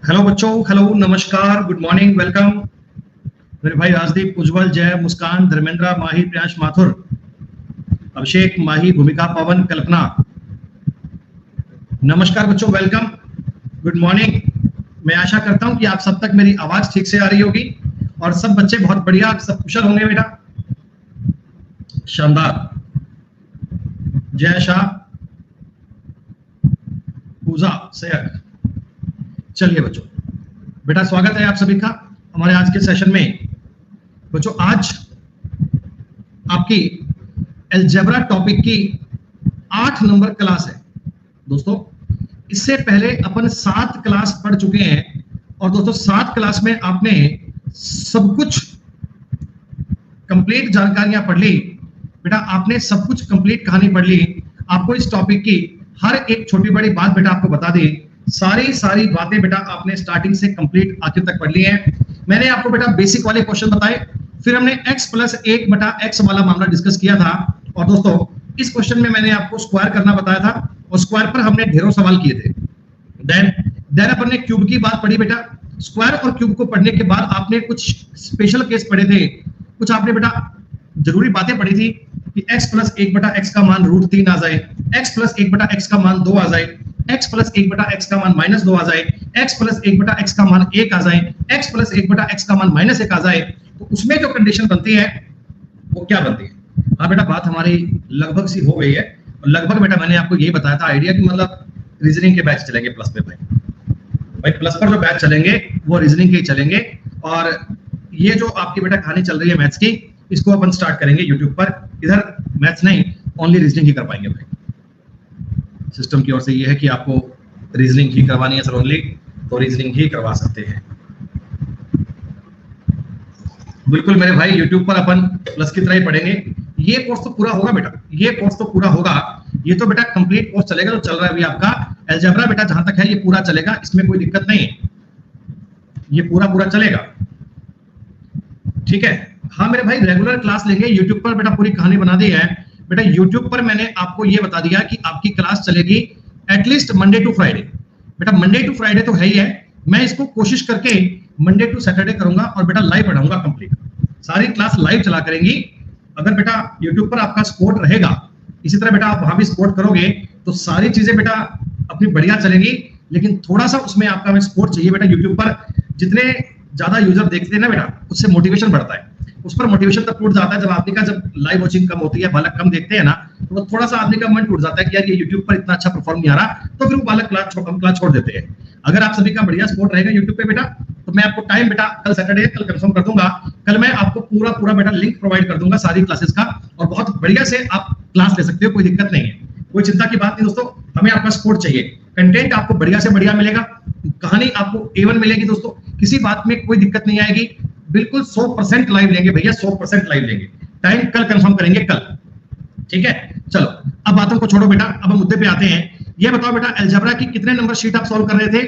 Hello बच्चों, hello, नमस्कार, good morning, welcome. मेरे भाई राजदीप, उज्जवल, जय, मुस्कान, धर्मेंद्र, माही, प्रियांश, माथुर, अभिषेक, माही, भूमिका, पवन, कल्पना, नमस्कार बच्चों, वेलकम, गुड मॉर्निंग। मैं आशा करता हूं कि आप सब तक मेरी आवाज ठीक से आ रही होगी और सब बच्चे बहुत बढ़िया, सब कुशल होंगे बेटा। शानदार। जय शाह, पूजा, सैयद। चलिए बच्चों, बेटा स्वागत है आप सभी का हमारे आज के सेशन में। बच्चों आज आपकी अलजेब्रा टॉपिक की 8 नंबर क्लास है। दोस्तों इससे पहले अपन 7 क्लास पढ़ चुके हैं और दोस्तों 7 क्लास में आपने सब कुछ कंप्लीट जानकारियां पढ़ ली बेटा, आपने सब कुछ कंप्लीट कहानी पढ़ ली। आपको इस टॉपिक की हर एक छोटी बड़ी बात बेटा आपको बता दी। सारी बातें बेटा आपने स्टार्टिंग से कंप्लीट आखिर तक पढ़ ली है। मैंने आपको बेटा बेसिक वाले क्वेश्चन बताए, फिर हमने x+1/x वाला मामला डिस्कस किया था और दोस्तों इस क्वेश्चन में मैंने आपको स्क्वायर करना बताया था और स्क्वायर पर हमने ढेरों सवाल किए थे। देन अपन ने क्यूब की बात पढ़ी बेटा। स्क्वायर और क्यूब को पढ़ने के बाद आपने कुछ स्पेशल केस पढ़े थे, कुछ आपने बेटा जरूरी बातें पढ़ी थी कि x+1/x का मान √3 आ जाए, x+1/x का मान 2 आ जाए, x+1/x का मान -2 आ जाए, x+1/x का मान 1 आ जाए, x+1/x का मान -1 आ जाए। तो उसमें जो कंडीशन बनती है वो क्या बनती है? हाँ बेटा, बात हमारी लगभग सी हो गई है और लगभग बेटा मैंने आपको यही बताया था आइडिया कि मतलब रीजनिंग के बैच चलेंगे प्लस पे। भाई प्लस पर जो बैच चलेंगे वो रीजनिंग के ही चलेंगे और ये जो आपकी बेटा कहानी चल रही है मैथ्स की, इसको अपन स्टार्ट करेंगे यूट्यूब पर। इधर मैथ्स नहीं, ओनली रीजनिंग ही कर पाएंगे भाई। सिस्टम की ओर से ये है कि आपको रीजनिंग ही करवानी है सर, ओनली तो रीजनिंग ही करवा सकते हैं। बिल्कुल मेरे भाई, यूट्यूब पर अपन प्लस की तरह ही पढ़ेंगे। ये कोर्स तो पूरा होगा बेटा, ये कोर्स तो पूरा होगा। ये तो बेटा कंप्लीट कोर्स चलेगा जो चल रहा है अभी आपका अलजेब्रा बेटा, जहां तक है ये पूरा चलेगा, इसमें कोई दिक्कत नहीं है, ये पूरा चलेगा, ठीक है। हाँ मेरे भाई, रेगुलर क्लास लेंगे यूट्यूब पर बेटा, पूरी कहानी बना दी है बेटा। यूट्यूब पर मैंने आपको ये बता दिया कि आपकी क्लास चलेगी एटलीस्ट मंडे टू फ्राइडे बेटा। मंडे टू फ्राइडे तो है ही है, मैं इसको कोशिश करके मंडे टू सैटरडे करूंगा और बेटा लाइव पढ़ाऊंगा कंप्लीट। सारी क्लास लाइव चला करेंगी। अगर बेटा यूट्यूब पर आपका सपोर्ट रहेगा, इसी तरह बेटा आप वहां भी सपोर्ट करोगे तो सारी चीजें बेटा अपनी बढ़िया चलेंगी। लेकिन थोड़ा सा उसमें आपका हमें सपोर्ट चाहिए बेटा। यूट्यूब पर जितने ज्यादा यूजर देखते हैं ना बेटा, उससे मोटिवेशन बढ़ता है। उस पर मोटिवेशन तब टूट जाता है जब आदमी का जब लाइव वॉचिंग कम होती है, बालक कम देखते हैं ना, तो वो थोड़ा सा आदमी का मन टूट जाता है कि यार ये यूट्यूब पर इतना अच्छा परफॉर्म नहीं आ रहा, तो फिर वो बालक क्लास छोड़ देते हैं। अगर आप सभी का बढ़िया सपोर्ट रहेगा यूट्यूब पे बेटा, तो मैं आपको टाइम बेटा कल सैटरडे कल कंफर्म कर दूंगा। कल मैं आपको पूरा बेटा लिंक प्रोवाइड कर दूंगा सारी क्लासेस का और बहुत बढ़िया से आप क्लास ले सकते हो, कोई दिक्कत नहीं है, कोई चिंता की बात नहीं दोस्तों। हमें आपका सपोर्ट चाहिए, कंटेंट आपको बढ़िया से बढ़िया मिलेगा, कहानी आपको A1 मिलेगी दोस्तों, किसी बात में कोई दिक्कत नहीं आएगी। बिल्कुल 100% लाइव लेंगे भैया, 100% लाइव लेंगे। टाइम कल कंफर्म करेंगे कल, ठीक है। चलो अब बातों को छोड़ो बेटा, अब हम मुद्दे पे आते हैं। ये बताओ बेटा, अलजेब्रा की कितने नंबर शीट आप सॉल्व कर रहे थे?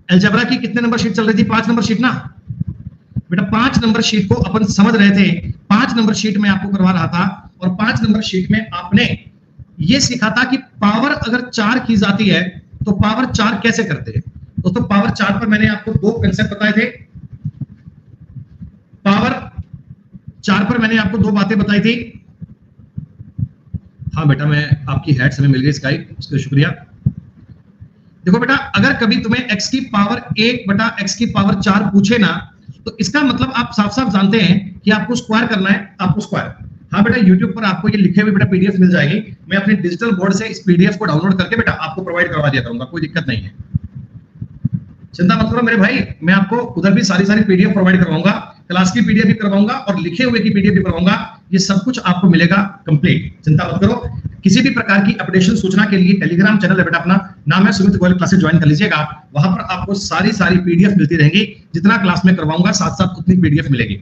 अलजेब्रा की कितने नंबर शीट चल रही थी? 5 नंबर शीट ना बेटा। 5 नंबर शीट को अपन समझ रहे थे। 5 नंबर शीट में आपको करवा रहा था और 5 नंबर शीट में आपने ये सीखा था कि पावर अगर 4 की जाती है तो पावर 4 कैसे करते हैं। दोस्तों पावर 4 पर मैंने आपको 2 कंसेप्ट बताए थे। पावर 4 पर मैंने आपको 2 बातें बताई थी। हाँ बेटा, मैं आपकी हेड समय मिल गई स्काई, उसके लिए शुक्रिया। देखो बेटा, अगर कभी तुम्हें x की पावर 1/x की पावर 4 पूछे ना, तो इसका मतलब आप साफ साफ जानते हैं कि आपको स्क्वायर करना है, आपको स्क्वायर। हाँ बेटा, यूट्यूब पर आपको ये लिखे हुए बेटा पीडीएफ मिल जाएगी। मैं अपने डिजिटल बोर्ड से इस पीडीएफ को डाउनलोड करके बेटा आपको प्रोवाइड करवा दिया करूंगा, कोई दिक्कत नहीं है, चिंता मत करो मेरे भाई। मैं आपको उधर भी सारी पीडीएफ प्रोवाइड करवाऊंगा, क्लास की पीडीएफ भी करवाऊंगा और लिखे हुए की पीडीएफ भी करवाऊंगा। ये सब कुछ आपको मिलेगा कंप्लीट, चिंता मत करो। किसी भी प्रकार की अपडेशन सूचना के लिए टेलीग्राम चैनल है बेटा अपना, नाम है सुमित गोयल क्लासेस, ज्वाइन कर लीजिएगा। वहां पर आपको सारी पीडीएफ मिलती रहेंगी। जितना क्लास में करवाऊंगा साथ साथ उतनी पीडीएफ मिलेगी।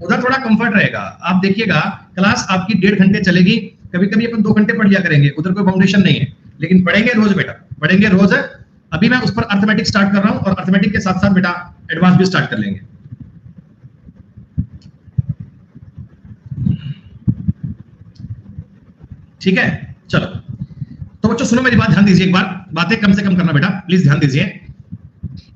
उधर थोड़ा कंफर्ट रहेगा। आप देखिएगा क्लास आपकी 1.5 घंटे चलेगी, कभी कभी अपन 2 घंटे पढ़ लिया करेंगे, उधर कोई फाउंडेशन नहीं है, लेकिन पढ़ेंगे रोज बेटा, पढ़ेंगे रोज। अभी मैं उस पर अर्थमेटिक स्टार्ट कर रहा हूं और अर्थमेटिक के साथ साथ बेटा एडवांस भी स्टार्ट कर लेंगे। ठीक है, चलो तो बच्चों सुनो मेरी बात, ध्यान दीजिए एक बार, बातें कम से कम करना बेटा, प्लीज ध्यान दीजिए।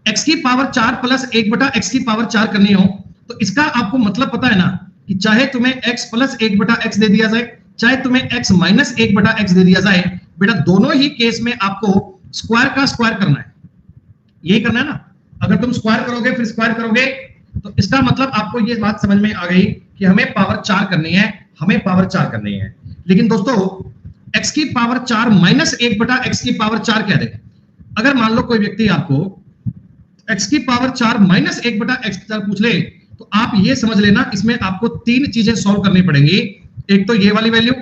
x की पावर 4 प्लस 1 बटा x की पावर 4 करनी हो तो इसका आपको मतलब पता है ना कि चाहे तुम्हें x प्लस 1 बटा x दे दिया जाए, चाहे तुम्हें x माइनस 1 बटा x दे दिया जाए, बेटा दोनों ही केस में आपको स्क्वायर का स्क्वायर करना है। यही करना है ना। अगर तुम स्क्वायर करोगे फिर स्क्वायर करोगे तो इसका मतलब आपको ये बात समझ में आ गई कि हमें पावर 4 करनी है, हमें पावर 4 करनी है। लेकिन दोस्तों x की पावर 4 माइनस 1 बटा x की पावर 4 कह दे, अगर मान लो कोई व्यक्ति आपको x की पावर 4 माइनस 1 बटा x की 4 पूछ ले तो आप ये समझ लेना इसमें आपको तीन चीजें सॉल्व करनी पड़ेंगी। एक तो ये वाली वैल्यू,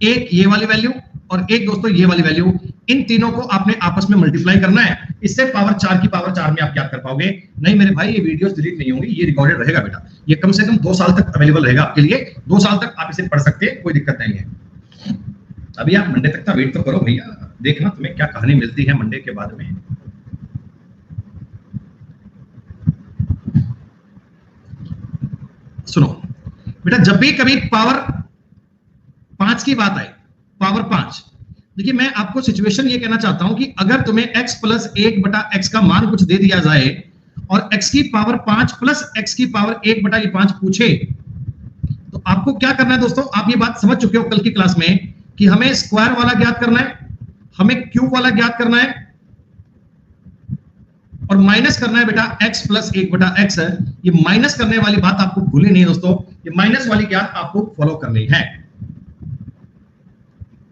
एक ये वाली वैल्यू और एक दोस्तों ये वाली वैल्यू। इन तीनों को आपने आपस में मल्टीप्लाई करना है, इससे पावर 4 की पावर 4 में आप याद कर पाओगे। नहीं मेरे भाई ये वीडियोस डिलीट नहीं होंगी, ये रिकॉर्डेड रहेगा बेटा, ये कम से कम 2 साल तक अवेलेबल रहेगा आपके लिए। 2 साल तक आप इसे पढ़ सकते हैं, कोई दिक्कत नहीं है। अभी आप मंडे तक का वेट तो करो भैया, देखना तुम्हें क्या कहानी मिलती है मंडे के बाद में। सुनो बेटा, जब भी कभी पावर 5 की बात आए, पावर 5, देखिए मैं आपको सिचुएशन ये कहना चाहता हूं कि अगर तुम्हें x प्लस 1 बटा x का मान कुछ दे दिया जाए और x की पावर 5 प्लस x की पावर 1 बटा ये 5 पूछे तो आपको क्या करना है दोस्तों। आप ये बात समझ चुके हो कल की क्लास में कि हमें स्क्वायर वाला ज्ञात करना है, हमें क्यूब वाला ज्ञात करना है और माइनस करना है बेटा x प्लस 1 बटा x है। ये माइनस करने वाली बात आपको भूलनी नहीं दोस्तों, ये माइनस वाली ज्ञात आपको फॉलो करनी है।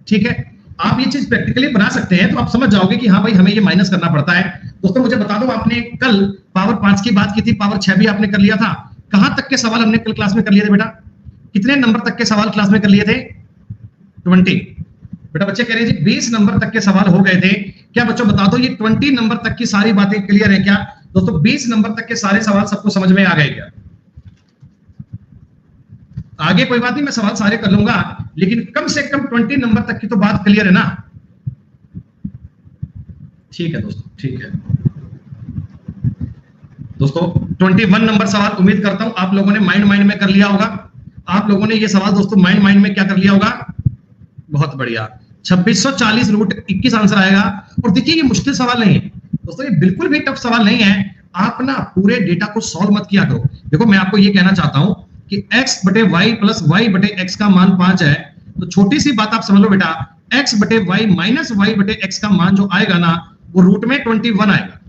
ठीक है, आप ये चीज प्रैक्टिकली बना सकते हैं तो आप समझ जाओगे कि हाँ भाई हमें ये माइनस करना पड़ता है। दोस्तों मुझे बता दो, आपने कल पावर 5 की बात की थी, पावर 6 भी आपने कर लिया था। कहां तक के सवाल हमने कल क्लास में कर लिए थे बेटा? कितने नंबर तक के सवाल क्लास में कर लिए थे? 20। बेटा बच्चे कह रहे हैं जी 20 नंबर तक के सवाल हो गए थे। क्या बच्चों बता दो ये 20 नंबर तक की सारी बातें क्लियर है क्या? दोस्तों 20 नंबर तक के सारे सवाल सबको समझ में आ गए क्या? आगे कोई बात नहीं, मैं सवाल सारे कर लूंगा, लेकिन कम से कम 20 नंबर तक की तो बात क्लियर है ना? ठीक है दोस्तों, ठीक है दोस्तों। 21 नंबर सवाल उम्मीद करता हूं आप लोगों ने माइंड में कर लिया होगा। आप लोगों ने ये सवाल दोस्तों माइंड में क्या कर लिया होगा? बहुत बढ़िया, 2640 रूट 21 आंसर आएगा। और देखिए ये मुश्किल सवाल नहीं है दोस्तों, ये बिल्कुल भी टफ सवाल नहीं है। आप ना पूरे डेटा को सॉल्व मत किया करो। देखो मैं आपको ये कहना चाहता हूं कि x बटे वाई प्लस वाई बटे एक्स का मान 5 है, तो छोटी सी बात आप समझ लो बेटा, x बटे वाई माइनस वाई बटे एक्स का मान जो आएगा ना वो रूट में 21 आएगा।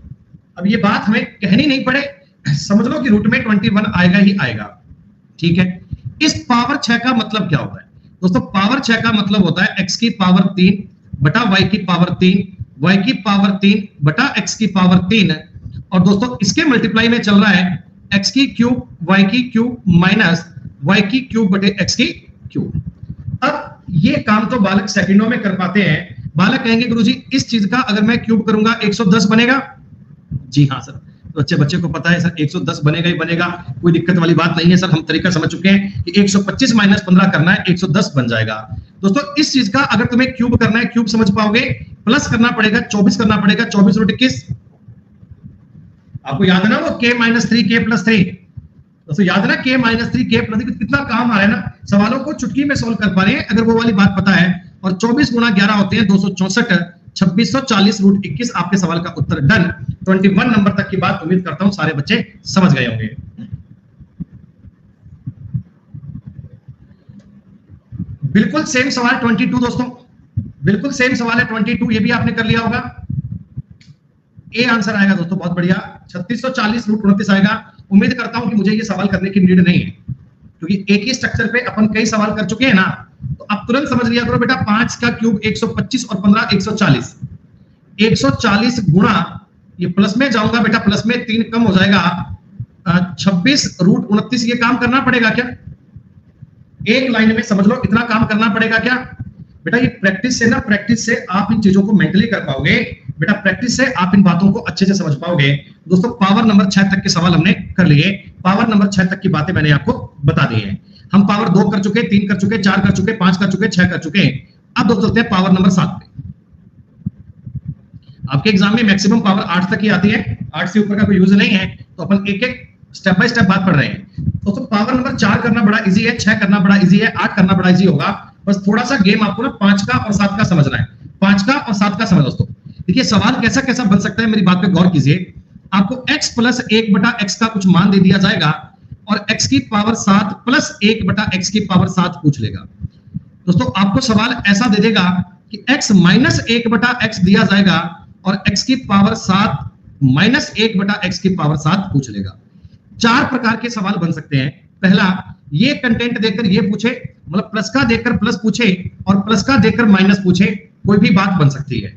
अब ये बात हमें कहनी नहीं पड़े, समझ लो कि रूट में 21 आएगा ही आएगा। ठीक है, इस पावर 6 का मतलब क्या होता है दोस्तों? पावर 6 का मतलब होता है x की पावर 3 बटा y की पावर 3, y की पावर 3 बटा x की पावर 3, और दोस्तों इसके मल्टीप्लाई में चल रहा है x की क्यूब y की क्यूब माइनस y की क्यूब बटे x की क्यूब। अब ये काम तो बालक सेकंडों में कर पाते हैं। बालक कहेंगे गुरुजी इस चीज का अगर मैं क्यूब करूंगा 110 बनेगा। जी हाँ सर, तो बच्चे को पता है सर 110 बनेगा ही बनेगा, कोई दिक्कत वाली बात नहीं है सर। हम तरीका समझ चुके हैं कि 125 माइनस 15 करना है, 110 बन जाएगा। दोस्तों इस चीज का अगर तुम्हें क्यूब करना है, क्यूब समझ पाओगे, प्लस करना पड़ेगा 24 करना पड़ेगा, 24 रूट 21। आपको याद है ना वो k माइनस 3 k प्लस 3, दोस्तों याद है ना k माइनस 3 k प्लस 3। कितना काम आ रहा है ना, सवालों को चुटकी में सोल्व कर पा रहे हैं अगर वो वाली बात पता है। और 24 गुणा 11 होते हैं 264, 2640 रूट 21 आपके सवाल का उत्तर। डन। 21 नंबर तक की बात उम्मीद करता हूं सारे बच्चे समझ गए होंगे। बिल्कुल सेम सवाल 22 दोस्तों, बिल्कुल सेम सवाल है 22, ये भी आपने कर लिया होगा। ए आंसर आएगा दोस्तों, बहुत बढ़िया, 3640 रूट 29 आएगा। उम्मीद करता हूं कि मुझे ये सवाल करने की नीड नहीं है क्योंकि एक ही स्ट्रक्चर पे अपन कई सवाल कर चुके हैं ना, तो अब तुरंत समझ लिया करो बेटा 5 का क्यूब 125 और 15 140, 140 गुणा ये प्लस में जाऊंगा बेटा, प्लस में 3 कम हो जाएगा, 26 रूट 29। ये काम करना पड़ेगा क्या एक लाइन में? समझ लो इतना काम करना पड़ेगा क्या बेटा? ये प्रैक्टिस से ना, प्रैक्टिस से आप इन चीजों को मेंटली कर पाओगे बेटा, प्रैक्टिस से आप इन बातों को अच्छे से समझ पाओगे। दोस्तों पावर नंबर 6 तक के सवाल हमने कर लिए, पावर नंबर 6 तक की बातें मैंने आपको बता दी है। हम पावर 2 कर चुके, 3 कर चुके, 4 कर चुके, 5 कर चुके, 6 कर चुके। अब दोस्तों चलते हैं पावर नंबर 7 पे। आपके एग्जाम में मैक्सिमम पावर 8 तक ही आती है, 8 से ऊपर का कोई यूज नहीं है, तो अपन एक एक स्टेप बाय स्टेप बात पढ़ रहे हैं। दोस्तों पावर नंबर 4 करना बड़ा इजी है, 6 करना बड़ा इजी है, 8 करना बड़ा इजी होगा। बस थोड़ा सा गेम आपको ना 5 का और 7 का समझना है, 5 का और 7 का समझ। दोस्तों देखिए सवाल कैसा कैसा बन सकता है, मेरी बात पे गौर कीजिए। आपको x प्लस 1/x का कुछ मान दे दिया जाएगा और x की पावर 7 प्लस 1/x की पावर 7 पूछ लेगा। दोस्तों आपको सवाल ऐसा दे देगा कि x माइनस 1/x दिया जाएगा और x की पावर 7 माइनस 1/x की पावर 7 पूछ लेगा। चार प्रकार के सवाल बन सकते हैं। पहला, ये कंटेंट देकर ये पूछे, मतलब प्लस का देकर प्लस पूछे और प्लस का देकर माइनस पूछे, कोई भी बात बन सकती है।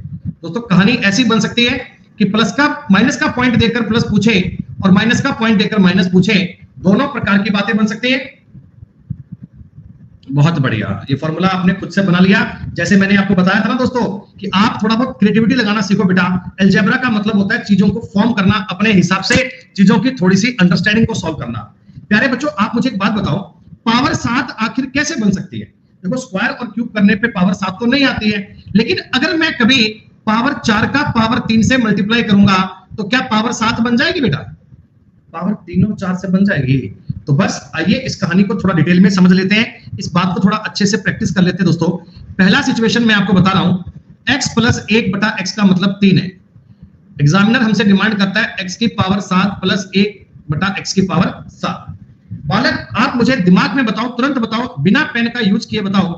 दोस्तों कहानी ऐसी बन सकती है कि प्लस का माइनस का पॉइंट देकर प्लस पूछे और माइनस का पॉइंट देकर माइनस पूछे, दोनों प्रकार की बातें बन सकती है। बहुत बढ़िया, ये फॉर्मूला आपने खुद से बना लिया। जैसे मैंने आपको बताया था ना दोस्तों कि आप थोड़ा बहुत क्रिएटिविटी लगाना सीखो बेटा। अलजेब्रा का मतलब होता है चीजों को फॉर्म करना, अपने हिसाब से चीजों की थोड़ी सी अंडरस्टैंडिंग को सॉल्व करना। प्यारे बच्चों, आप मुझे एक बात बताओ, पावर 7 आखिर कैसे बन सकती है? देखो स्क्वायर और क्यूब करने पे पावर 7 तो नहीं आती है, लेकिन अगर मैं कभी पावर 4 का पावर 3 से मल्टीप्लाई करूंगा तो क्या पावर 7 बन जाएगी बेटा? पावर 3 और 4 से बन जाएगी। तो बस आइए इस कहानी को थोड़ा डिटेल में समझ लेते हैं, इस बात को थोड़ा अच्छे से प्रैक्टिस कर लेते हैं। दोस्तों पहला सिचुएशन मैं आपको बता रहा हूं, x प्लस 1/x का मतलब 3 है। एग्जामिनर हमसे डिमांड करता है x की पावर 7 प्लस 1/x की पावर 7। बालक आप मुझे दिमाग में बताओ, तुरंत बताओ, बिना पेन का यूज किए बताओ,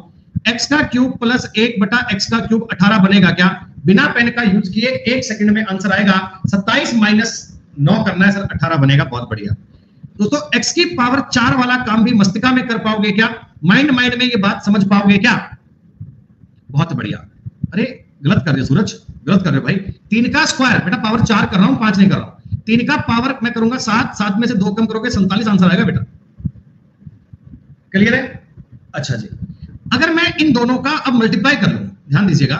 x का क्यूब प्लस 1/x का क्यूब 18 बनेगा क्या? बिना पेन का यूज किए 1 सेकंड में आंसर आएगा। 27 माइनस 9 करना है सर, 18 बनेगा। बहुत बढ़िया दोस्तों, x की पावर 4 वाला काम भी मस्तिष्क में कर पाओगे क्या? माइंड में ये बात समझ पाओगे क्या? बहुत बढ़िया। अरे गलत कर रहे हो सूरज, गलत कर रहे हो भाई। 3 का स्क्वायर बेटा पावर 4 कर रहा हूं, 5 नहीं कर रहा हूं। 3 का पावर मैं करूंगा 7, 7 में से 2 कम करोगे 47 आंसर आएगा बेटा। क्लियर है? अच्छा जी, अगर मैं इन दोनों का अब मल्टीप्लाई कर लूं, ध्यान दीजिएगा,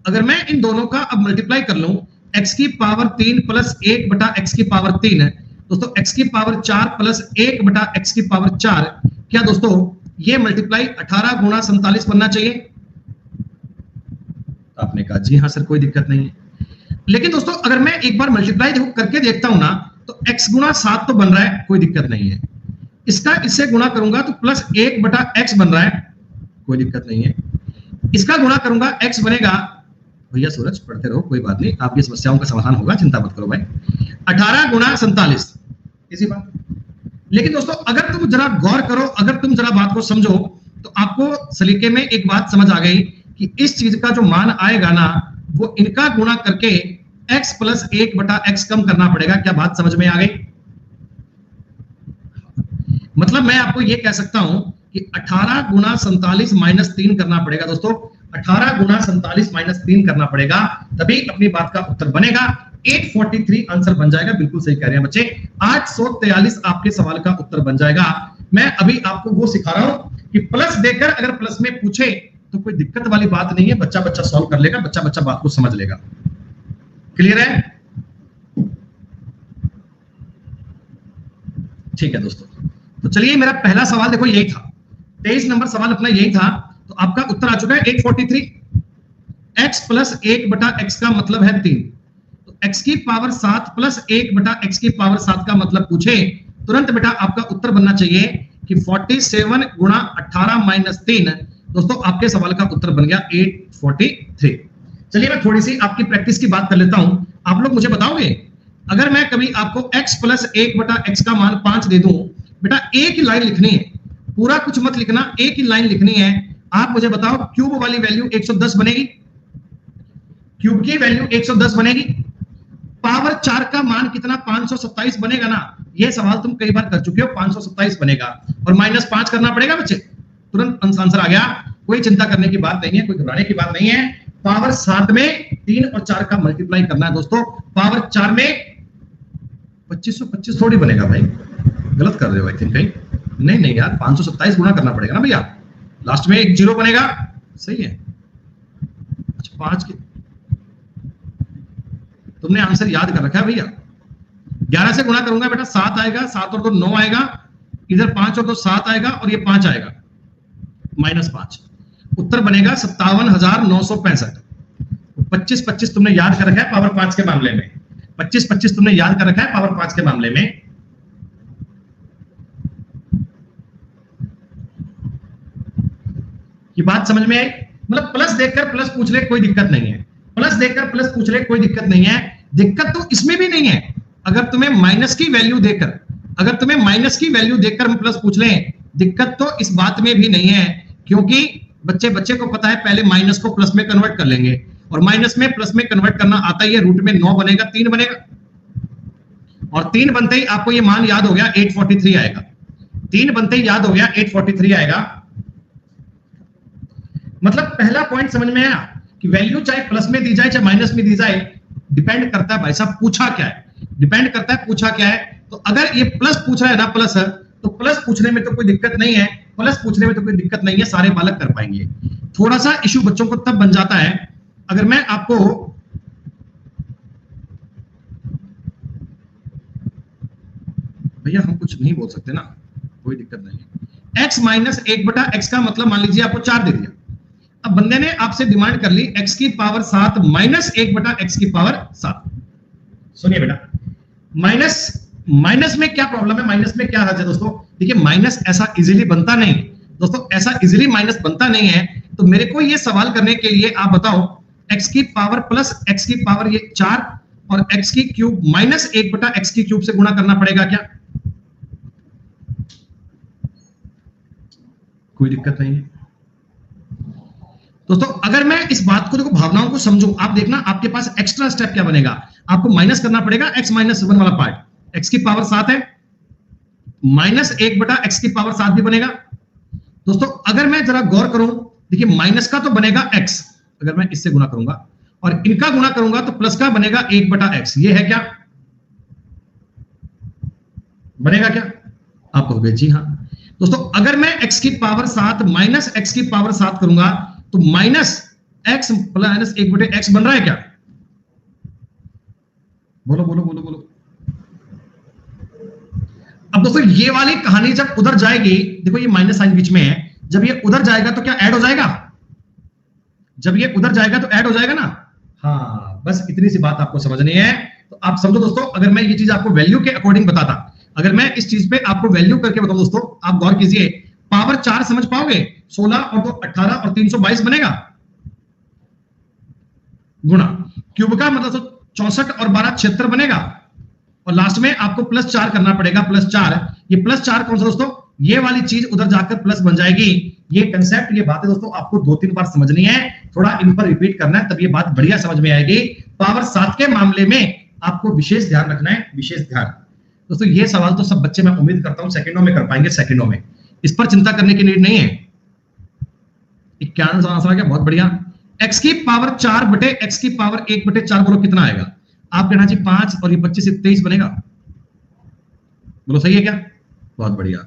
अगर मैं इन दोनों का अब मल्टीप्लाई कर लूं, x की पावर 3 प्लस 1/x की पावर 3 है दोस्तों, x की पावर 4 प्लस 1/x की पावर 4, क्या दोस्तों ये मल्टीप्लाई 18 गुणा 47 बनना चाहिए? आपने कहा जी हाँ सर, कोई दिक्कत नहीं है। लेकिन दोस्तों अगर मैं एक बार मल्टीप्लाई करके देखता हूं ना, तो x गुणा 7 तो बन रहा है, कोई दिक्कत नहीं है। इसका इससे गुणा करूंगा तो प्लस 1/x बन रहा है, कोई दिक्कत नहीं है। इसका गुणा करूंगा x बनेगा, भैया सूरज पढ़ते रहो, कोई बात नहीं, आपकी समस्याओं का समाधान होगा, चिंता मत करो भाई। 18 गुणा 47, इसी बात। लेकिन दोस्तों अगर तुम जरा गौर करो, अगर तुम जरा बात को समझो, तो आपको सलीके में एक बात समझ आ गई कि इस चीज का जो मान आएगा ना, वो इनका गुणा करके x प्लस 1/x कम करना पड़ेगा। क्या बात समझ में आ गई? मतलब मैं आपको ये कह सकता हूं कि 18 गुणा 47 माइनस 3 करना पड़ेगा दोस्तों, 18 गुणा 47 माइनस 3 करना पड़ेगा, तभी अपनी बात का उत्तर बनेगा। 843 आंसर बन जाएगा। बिल्कुल सही कह रहे हैं बच्चे, 843 आपके सवाल का उत्तर बन जाएगा। मैं अभी आपको वो सिखा रहा हूं कि प्लस देकर अगर प्लस में पूछे तो कोई दिक्कत वाली बात नहीं है, बच्चा बच्चा सॉल्व कर लेगा, बच्चा बच्चा बात को समझ लेगा। क्लियर है? ठीक है दोस्तों, तो चलिए मेरा पहला सवाल देखो यही था, 23 नंबर सवाल अपना यही था। तो आपका उत्तर आ चुका है 843। x प्लस 1/x का मतलब है 3, तो x की पावर 7 प्लस 1/x की पावर 7 का मतलब पूछे, तुरंत बेटा आपका उत्तर बनना चाहिए कि 47 गुणा 18 माइनस 3। दोस्तों आपके सवाल का उत्तर बन गया 843। चलिए मैं थोड़ी सी आपकी प्रैक्टिस की बात कर लेता हूं। आप लोग मुझे बताओगे, अगर मैं कभी आपको x प्लस 1/x का मान 5 दे दूं, बेटा एक ही लाइन लिखनी है, पूरा कुछ मत लिखना, एक ही लाइन लिखनी है। आप मुझे बताओ क्यूब वाली वैल्यू 110 बनेगी, क्यूब की वैल्यू 110 बनेगी। पावर 4 का मान कितना? 527 बनेगा ना? यह सवाल तुम कई बार कर चुके हो, 527 बनेगा और माइनस 5 करना पड़ेगा बच्चे, तुरंत आंसर आ गया। कोई चिंता करने की बात नहीं है, कोई घबराने की बात नहीं है। पावर 7 में 3 और 4 का मल्टीप्लाई करना है दोस्तों। पावर 4 में 2525 थोड़ी बनेगा भाई, गलत कर रहे हो आई थिंक कहीं। नहीं यार, 527 गुना करना पड़ेगा ना भैया, लास्ट में एक जीरो बनेगा, सही है। अच्छा 5 के तुमने आंसर याद कर रखा है भैया। 11 से गुणा करूंगा बेटा 7 आएगा, 7 और 2 9 आएगा, इधर 5 और 2 7 आएगा और ये 5 आएगा, माइनस 5। उत्तर बनेगा 57,965। 25-25 तुमने याद कर रखा है पावर 5 के मामले में, 25-25 तुमने याद कर रखा है पावर 5 के मामले में। ये बात समझ में आई? मतलब प्लस देखकर प्लस पूछ ले कोई दिक्कत नहीं है, प्लस देखकर प्लस पूछ ले कोई दिक्कत नहीं है। दिक्कत तो इसमें भी नहीं है, अगर तुम्हें माइनस की वैल्यू देकर हम प्लस पूछ लें, दिक्कत तो इस बात में भी नहीं है, क्योंकि बच्चे को पता है पहले माइनस को प्लस में कन्वर्ट कर लेंगे, और माइनस में प्लस में कन्वर्ट करना आता ही है। रूट में 9 बनेगा, 3 बनेगा, और 3 बनते ही आपको ये मान याद हो गया 843 आएगा। 3 बनते ही याद हो गया 843 आएगा। मतलब पहला पॉइंट समझ में आया कि वैल्यू चाहे प्लस में दी जाए चाहे माइनस में दी जाए, डिपेंड करता है भाई साहब पूछा क्या है, डिपेंड करता है पूछा क्या है। तो अगर ये प्लस पूछ रहा है ना, प्लस है, तो प्लस पूछने में तो कोई दिक्कत नहीं है, सारे बालक कर पाएंगे। थोड़ा सा इशू बच्चों को तब बन जाता है अगर मैं आपको भैया हम कुछ नहीं बोल सकते ना, कोई दिक्कत नहीं है। x माइनस 1/x का मतलब मान लीजिए आपको 4 दे दिया। अब बंदे ने आपसे डिमांड कर ली x की पावर 7 माइनस 1/x की पावर 7। सुनिए बेटा, माइनस में क्या प्रॉब्लम है, माइनस में क्या हर्ज है दोस्तों? देखिए माइनस ऐसा इजीली बनता नहीं दोस्तों, ऐसा इजीली माइनस बनता नहीं है। तो मेरे को ये सवाल करने के लिए आप बताओ, x की पावर प्लस x की पावर ये 4 और x की क्यूब माइनस 1/x की क्यूब से गुणा करना पड़ेगा क्या? कोई दिक्कत नहीं है दोस्तों। अगर मैं इस बात को देखो, भावनाओं को समझूं, आप देखना आपके पास एक्स्ट्रा स्टेप क्या बनेगा, आपको माइनस करना पड़ेगा x माइनस 7 वाला पार्ट। x की पावर 7 है, माइनस 1/x की पावर 7 भी बनेगा दोस्तों। अगर मैं जरा गौर करूं, देखिए माइनस का तो बनेगा x, अगर मैं इससे गुणा करूंगा और इनका गुणा करूंगा तो प्लस का बनेगा 1/x। ये है क्या, बनेगा क्या? आप कहोगे जी हाँ दोस्तों। अगर मैं x की पावर 7 माइनस x की पावर 7 करूंगा तो माइनस x प्लस 1/x बन रहा है क्या? बोलो बोलो बोलो बोलो। अब दोस्तों ये वाली कहानी जब उधर जाएगी, देखो ये माइनस साइन बीच में है, जब ये उधर जाएगा तो क्या ऐड हो जाएगा? जब ये उधर जाएगा तो ऐड हो जाएगा ना। हाँ, बस इतनी सी बात आपको समझनी है। तो आप समझो दोस्तों, अगर मैं ये चीज आपको वैल्यू के अकॉर्डिंग बताता, अगर मैं इस चीज पे आपको वैल्यू करके बताऊं दोस्तों, आप गौर कीजिए, पावर 4 समझ पाओगे? 16 और 2 18 और 322 बनेगा, गुणा क्यूब का मतलब 64 और 12 76 बनेगा, और लास्ट में आपको प्लस 4 करना पड़ेगा, प्लस 4। ये प्लस 4 कौन सा दोस्तों? ये वाली चीज उधर जाकर प्लस बन जाएगी। ये कंसेप्ट, ये बातें दोस्तों आपको 2-3 बार समझनी है, थोड़ा इन पर रिपीट करना है, तब ये बात बढ़िया समझ में आएगी। पावर 7 के मामले में आपको विशेष ध्यान रखना है, विशेष ध्यान दोस्तों। ये सवाल तो सब बच्चे मैं उम्मीद करता हूं सेकंडों में कर पाएंगे, सेकंडों में, इस पर चिंता करने की नीड नहीं है। 51 आंसर आ गया, बहुत बढ़िया। x की पावर 4/x की पावर 1/4 बोलो कितना आएगा? आप कहना जी 5 और ये 25 से 23 बनेगा, बोलो सही है क्या? बहुत बढ़िया।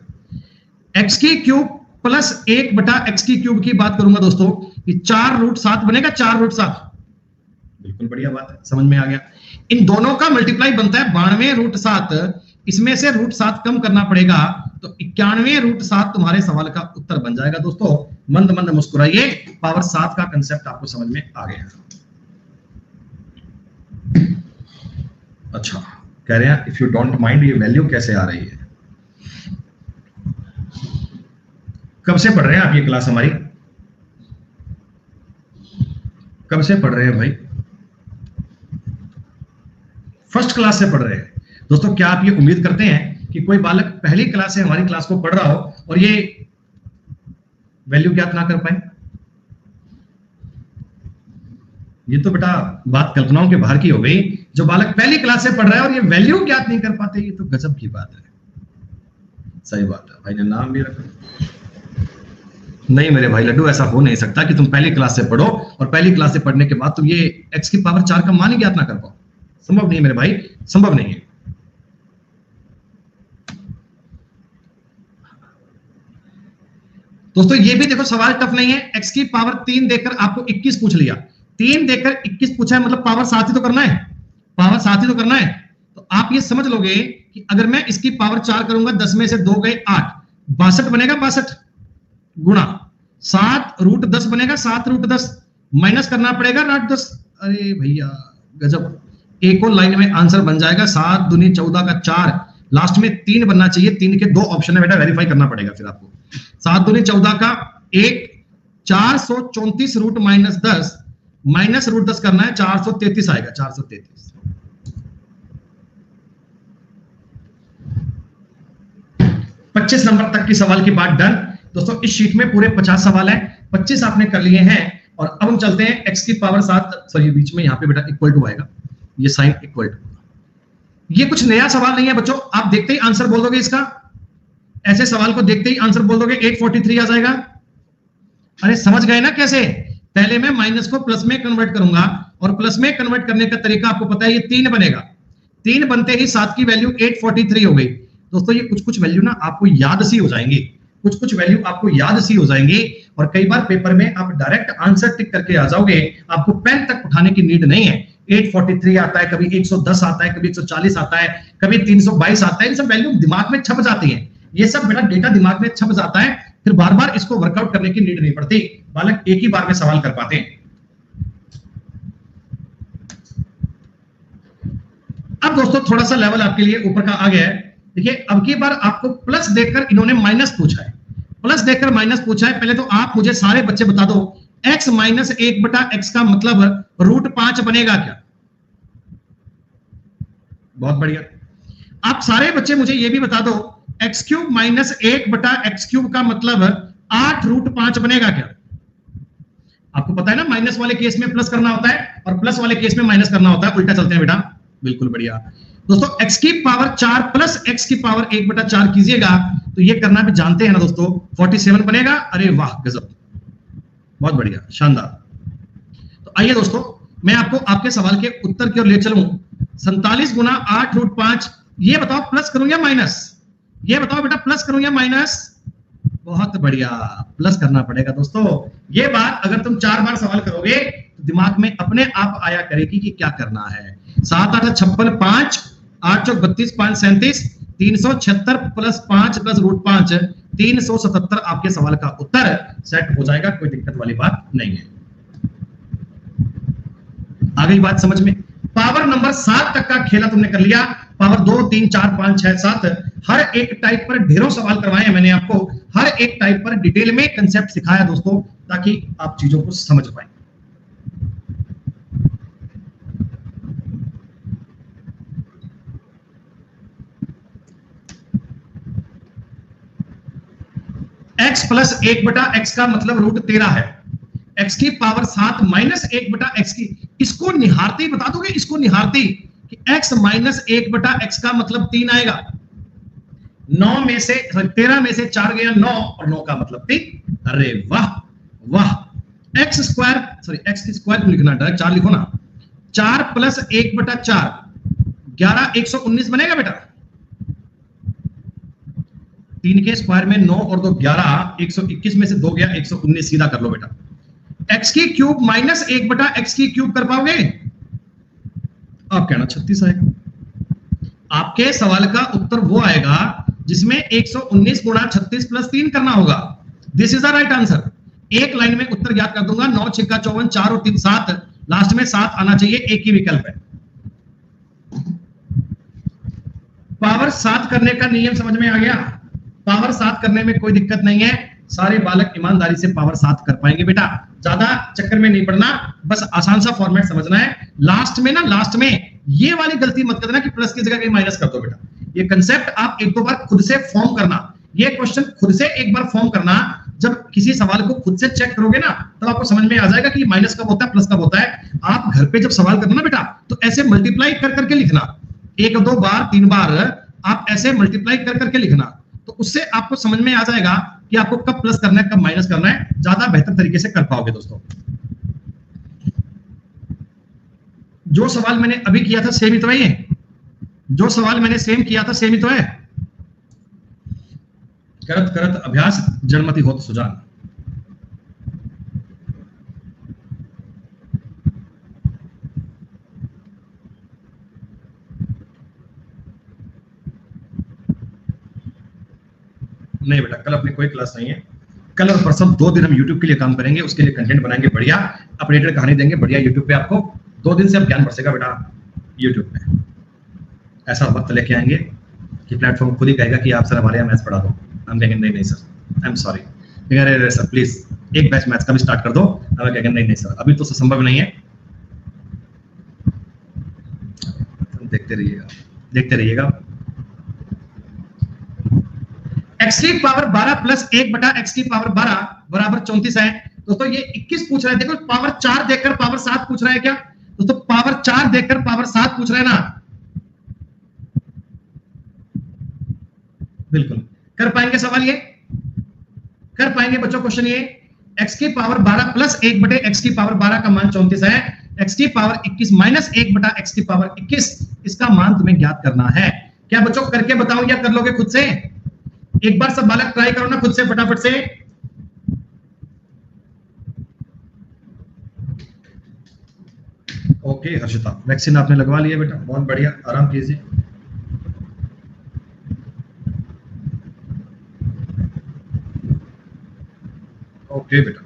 x की क्यूब प्लस 1/x की क्यूब की बात करूंगा दोस्तों, ये 4√7 बनेगा, 4√7। बिल्कुल बढ़िया बात है, समझ में आ गया। इन दोनों का मल्टीप्लाई बनता है 92√7, इसमें से √7 कम करना पड़ेगा, तो 91√7 तुम्हारे सवाल का उत्तर बन जाएगा दोस्तों। मंद मंद मुस्कुराइए, पावर 7 का कंसेप्ट आपको समझ में आ गया। अच्छा, कह रहे हैं इफ यू डोंट माइंड, ये वैल्यू कैसे आ रही है? कब से पढ़ रहे हैं आप ये क्लास हमारी? कब से पढ़ रहे हैं भाई? फर्स्ट क्लास से पढ़ रहे हैं दोस्तों। क्या आप ये उम्मीद करते हैं कि कोई बालक पहली क्लास से हमारी क्लास को पढ़ रहा हो और ये वैल्यू ज्ञात ना कर पाए? ये तो बेटा बात कल्पनाओं के बाहर की हो गई। जो बालक पहली क्लास से पढ़ रहा है और ये वैल्यू ज्ञात नहीं कर पाते, ये तो गजब की बात है। सही बात है, भाई ने नाम भी रखा। नहीं मेरे भाई लड्डू, ऐसा हो नहीं सकता कि तुम पहली क्लास से पढ़ो और पहली क्लास से पढ़ने के बाद तुम ये x की पावर 4 का मान ही ज्ञात ना कर पाओ। संभव नहीं है मेरे भाई, संभव नहीं है। दोस्तों ये भी देखो सवाल टफ नहीं है। x की पावर 3 देकर आपको 21 पूछ लिया, 3 देकर 21 पूछा है, मतलब पावर 7 ही तो करना है, पावर 7 ही तो करना है। तो आप ये समझ लोगे कि अगर मैं इसकी पावर 4 करूंगा, 10 में से 2 गए 8, 62 बनेगा, 62 गुणा 7√10 बनेगा, 7√10 माइनस करना पड़ेगा 8×10। अरे भैया गजब, एक और लाइन में आंसर बन जाएगा। 7 दूनी 14 का 4, लास्ट में 3 बनना चाहिए, 3 के 2 ऑप्शन है बेटा, वेरीफाई करना पड़ेगा फिर आपको। 7 दूनी 14 का 1, 434 रूट माइनस 10, माइनस √10 करना है, 433 आएगा, 433। 25 नंबर तक की सवाल की बात डन। दोस्तों इस शीट में पूरे 50 सवाल हैं, 25 आपने कर लिए हैं। और अब हम चलते हैं x की पावर 7, सॉरी बीच में यहाँ पे बेटा इक्वल टू आएगा, ये साइन इक्वल टू। ये कुछ नया सवाल नहीं है बच्चों, आप देखते ही आंसर बोल दोगे इसका, ऐसे सवाल को देखते ही आंसर बोल दोगे 843 आ जाएगा। अरे समझ गए ना कैसे? पहले मैं माइनस को प्लस में कन्वर्ट करूंगा, और प्लस में कन्वर्ट करने का तरीका आपको पता है, ये 3 बनेगा। 3 बनते ही 7 की वैल्यू 843 हो गई। दोस्तों ये कुछ कुछ वैल्यू ना आपको याद सी हो जाएंगी, कुछ कुछ वैल्यू आपको याद सी हो जाएंगी, और कई बार पेपर में आप डायरेक्ट आंसर टिक करके आ जाओगे, आपको पेन तक उठाने की नीड नहीं है। 843 आता है, कभी 110 आता है, कभी 140 आता है, कभी 322 आता है, इन सब वैल्यू दिमाग में छप जाती है। ये सब बेटा डेटा दिमाग में छप जाता है, फिर बार बार इसको वर्कआउट करने की नीड नहीं पड़ती, बालक एक ही बार में सवाल कर पाते हैं। अब दोस्तों थोड़ा सा लेवल आपके लिए ऊपर का आ गया है। देखिए अब की बार आपको प्लस देखकर इन्होंने माइनस पूछा है, प्लस देखकर माइनस पूछा है। पहले तो आप मुझे सारे बच्चे बता दो, x माइनस 1/x का मतलब √5 बनेगा क्या? बहुत बढ़िया। आप सारे बच्चे मुझे ये भी बता दो, x³ माइनस 1/x³ का मतलब 8√5 बनेगा क्या? आपको पता है ना, माइनस वाले केस में प्लस करना होता है और प्लस वाले केस में माइनस करना होता है, उल्टा चलते हैं बेटा। बिल्कुल बढ़िया। दोस्तों x की पावर 4 प्लस x की पावर 1/4 कीजिएगा तो ये करना भी जानते हैं ना दोस्तों, 47 बनेगा। अरे वाह गजब, बहुत बढ़िया, शानदार। तो आइए दोस्तों मैं आपको आपके सवाल के उत्तर की ओर ले चलूं। 47 गुना 8√5, ये बताओ प्लस करूं या माइनस? ये बताओ बेटा प्लस करूं या माइनस? बहुत बढ़िया, प्लस करना पड़ेगा दोस्तों। ये बात अगर तुम 4 बार सवाल करोगे तो दिमाग में अपने आप आया करेगी कि क्या करना है। 7 8 56 5 8 चौक 32 5 37 376 प्लस 5 प्लस √5 377 आपके सवाल का उत्तर सेट हो जाएगा, कोई दिक्कत वाली बात नहीं है। आ गई बात समझ में? पावर नंबर 7 तक का खेला तुमने कर लिया। पावर 2 3 4 5 6 7 हर एक टाइप पर ढेरों सवाल करवाए हैं मैंने आपको, हर एक टाइप पर डिटेल में कंसेप्ट सिखाया दोस्तों, ताकि आप चीजों को समझ पाए। x प्लस 1/x का मतलब √13 है। x की पावर 7 माइनस 1/x की, इसको निहारते ही बता दोगे, इसको निहारते कि x माइनस 1/x का मतलब 3 आएगा। 9 में से 13 में से 4 गया 9, और 9 का मतलब 3। अरे वाह वाह। x स्क्वायर, सॉरी x की स्क्वायर क्यों लिखना, डायरेक्ट 4 लिखो ना। 4 प्लस 1/4 11 119 बनेगा बेटा। 3 के स्क्वायर में 9 और 2 11, 121 में से 2 गया 119, सीधा कर लो बेटा। x की क्यूब माइनस 1/x की क्यूब कर पाओगे? आप कहना 36 आएगा। आपके सवाल का उत्तर वो आएगा जिसमें 119 गुणा 36 प्लस 3 करना होगा। This is the right answer. एक लाइन में उत्तर ज्ञात कर दूंगा। 9 6 54, 4 और 3 7, लास्ट में 7 आना चाहिए, एक ही विकल्प है। पावर 7 करने का नियम समझ में आ गया? पावर 7 करने में कोई दिक्कत नहीं है, सारे बालक ईमानदारी से पावर 7 कर पाएंगे बेटा। ज्यादा चक्कर में नहीं पड़ना, बस आसान सा फॉर्मेट समझना है। लास्ट में ना, लास्ट में ये वाली गलती मत करना कि प्लस की जगह कहीं माइनस कर दो बेटा। ये कंसेप्ट आप एक दो बार खुद से फॉर्म करना, ये क्वेश्चन खुद से एक बार फॉर्म करना। जब किसी सवाल को खुद से चेक करोगे ना, तब आपको समझ में आ जाएगा कि माइनस कब होता है, प्लस कब होता है। आप घर पे जब सवाल करना ना बेटा, तो ऐसे मल्टीप्लाई कर करके लिखना, 1 2 बार 3 बार आप ऐसे मल्टीप्लाई कर करके लिखना, तो उससे आपको समझ में आ जाएगा कि आपको कब प्लस करना है, कब माइनस करना है, ज्यादा बेहतर तरीके से कर पाओगे दोस्तों। जो सवाल मैंने अभी किया था सेम ही तो है, जो सवाल मैंने सेम किया था सेम ही तो है। करत करत अभ्यास जड़मति होत सुजान। नहीं बेटा, कल अपनी कोई क्लास नहीं है। कल और परसों 2 दिन हम YouTube के लिए काम करेंगे, उसके लिए कंटेंट बनाएंगे बढ़िया, अपडेटेड कहानी देंगे बढ़िया YouTube पे आपको। 2 दिन से अब ज्ञान बरसेगा बेटा YouTube पे। ऐसा वक्त लेके आएंगे कि प्लेटफॉर्म खुद ही कहेगा कि आप सर हमारे यहाँ मैथ्स पढ़ा दो। हम कहेंगे नहीं नहीं सर, आई एम सॉरी। अरे सर प्लीज एक बैच मैथ्स का भी स्टार्ट कर दो। हम कहेंगे नहीं नहीं सर, अभी तो संभव नहीं है। देखते रहिएगा, देखते रहिएगा। x की पावर 12 प्लस 1 बटा x की पावर 12 बराबर 34 है। दोस्तों ये 21 पूछ रहा है, देखो पावर 4 देखकर पावर 7 पूछ रहा है क्या दोस्तों, पावर 4 देखकर पावर 7 पूछ रहा है ना, बिल्कुल कर पाएंगे सवाल, ये कर पाएंगे बच्चों क्वेश्चन। ये x की पावर 12 प्लस 1 बटे x की पावर 12 का मान 34 है, x की पावर 21 माइनस 1 बटा x की पावर 21, इसका मान तुम्हें ज्ञात करना है। क्या बच्चों करके बताऊं या कर लोगे खुद से? एक बार सब बालक ट्राई करो ना खुद से फटाफट से। ओके हर्षिता, वैक्सीन आपने लगवा लिया बेटा, बहुत बढ़िया, आराम कीजिए। ओके बेटा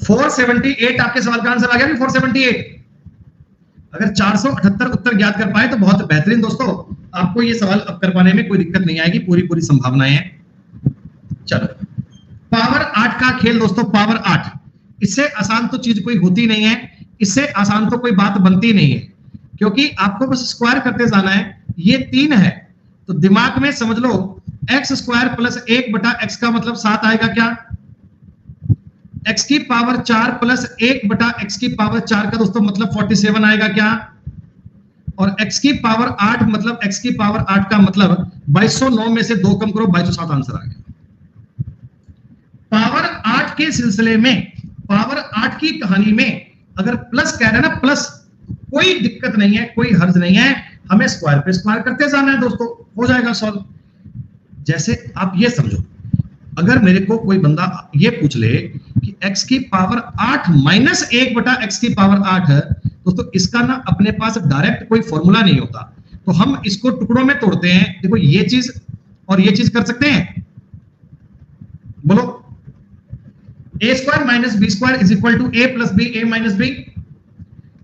478 आपके सवाल का आंसर आ गया। 478 अगर 478 उत्तर ज्ञात कर पाए तो बहुत बेहतरीन दोस्तों, आपको ये सवाल अब कर पाने में कोई दिक्कत नहीं आएगी, पूरी पूरी संभावनाएं हैं। चलो पावर 8 का खेल दोस्तों, पावर 8, इससे आसान तो चीज कोई होती नहीं है, इससे आसान तो कोई बात बनती नहीं है, क्योंकि आपको बस स्क्वायर करते जाना है। ये 3 है तो दिमाग में समझ लो एक्स स्क्वायर प्लस 1 बटा एक्स का मतलब 7 आएगा क्या, x की पावर 4 प्लस 1 बटा x की पावर 4 का दोस्तों मतलब 47 आएगा क्या, और x की पावर 8 मतलब x की पावर 8 का मतलब 2209 में से 2 कम करो 2207 आंसर आ गया। पावर 8 के सिलसिले में, पावर 8 की कहानी में अगर प्लस कह रहे हैं ना, प्लस कोई दिक्कत नहीं है, कोई हर्ज नहीं है, हमें स्क्वायर पे स्क्वायर करते जाना है दोस्तों, हो जाएगा सॉल्व। जैसे आप ये समझो, अगर मेरे को कोई बंदा ये पूछ ले कि x की पावर 8 माइनस 1 बटा x की पावर 8 है दोस्तों, इसका ना अपने पास डायरेक्ट कोई फॉर्मूला नहीं होता, तो हम इसको टुकड़ों में तोड़ते हैं। देखो ये चीज और ये चीज कर सकते हैं, बोलो a square minus B square is equal to a plus B, a minus B.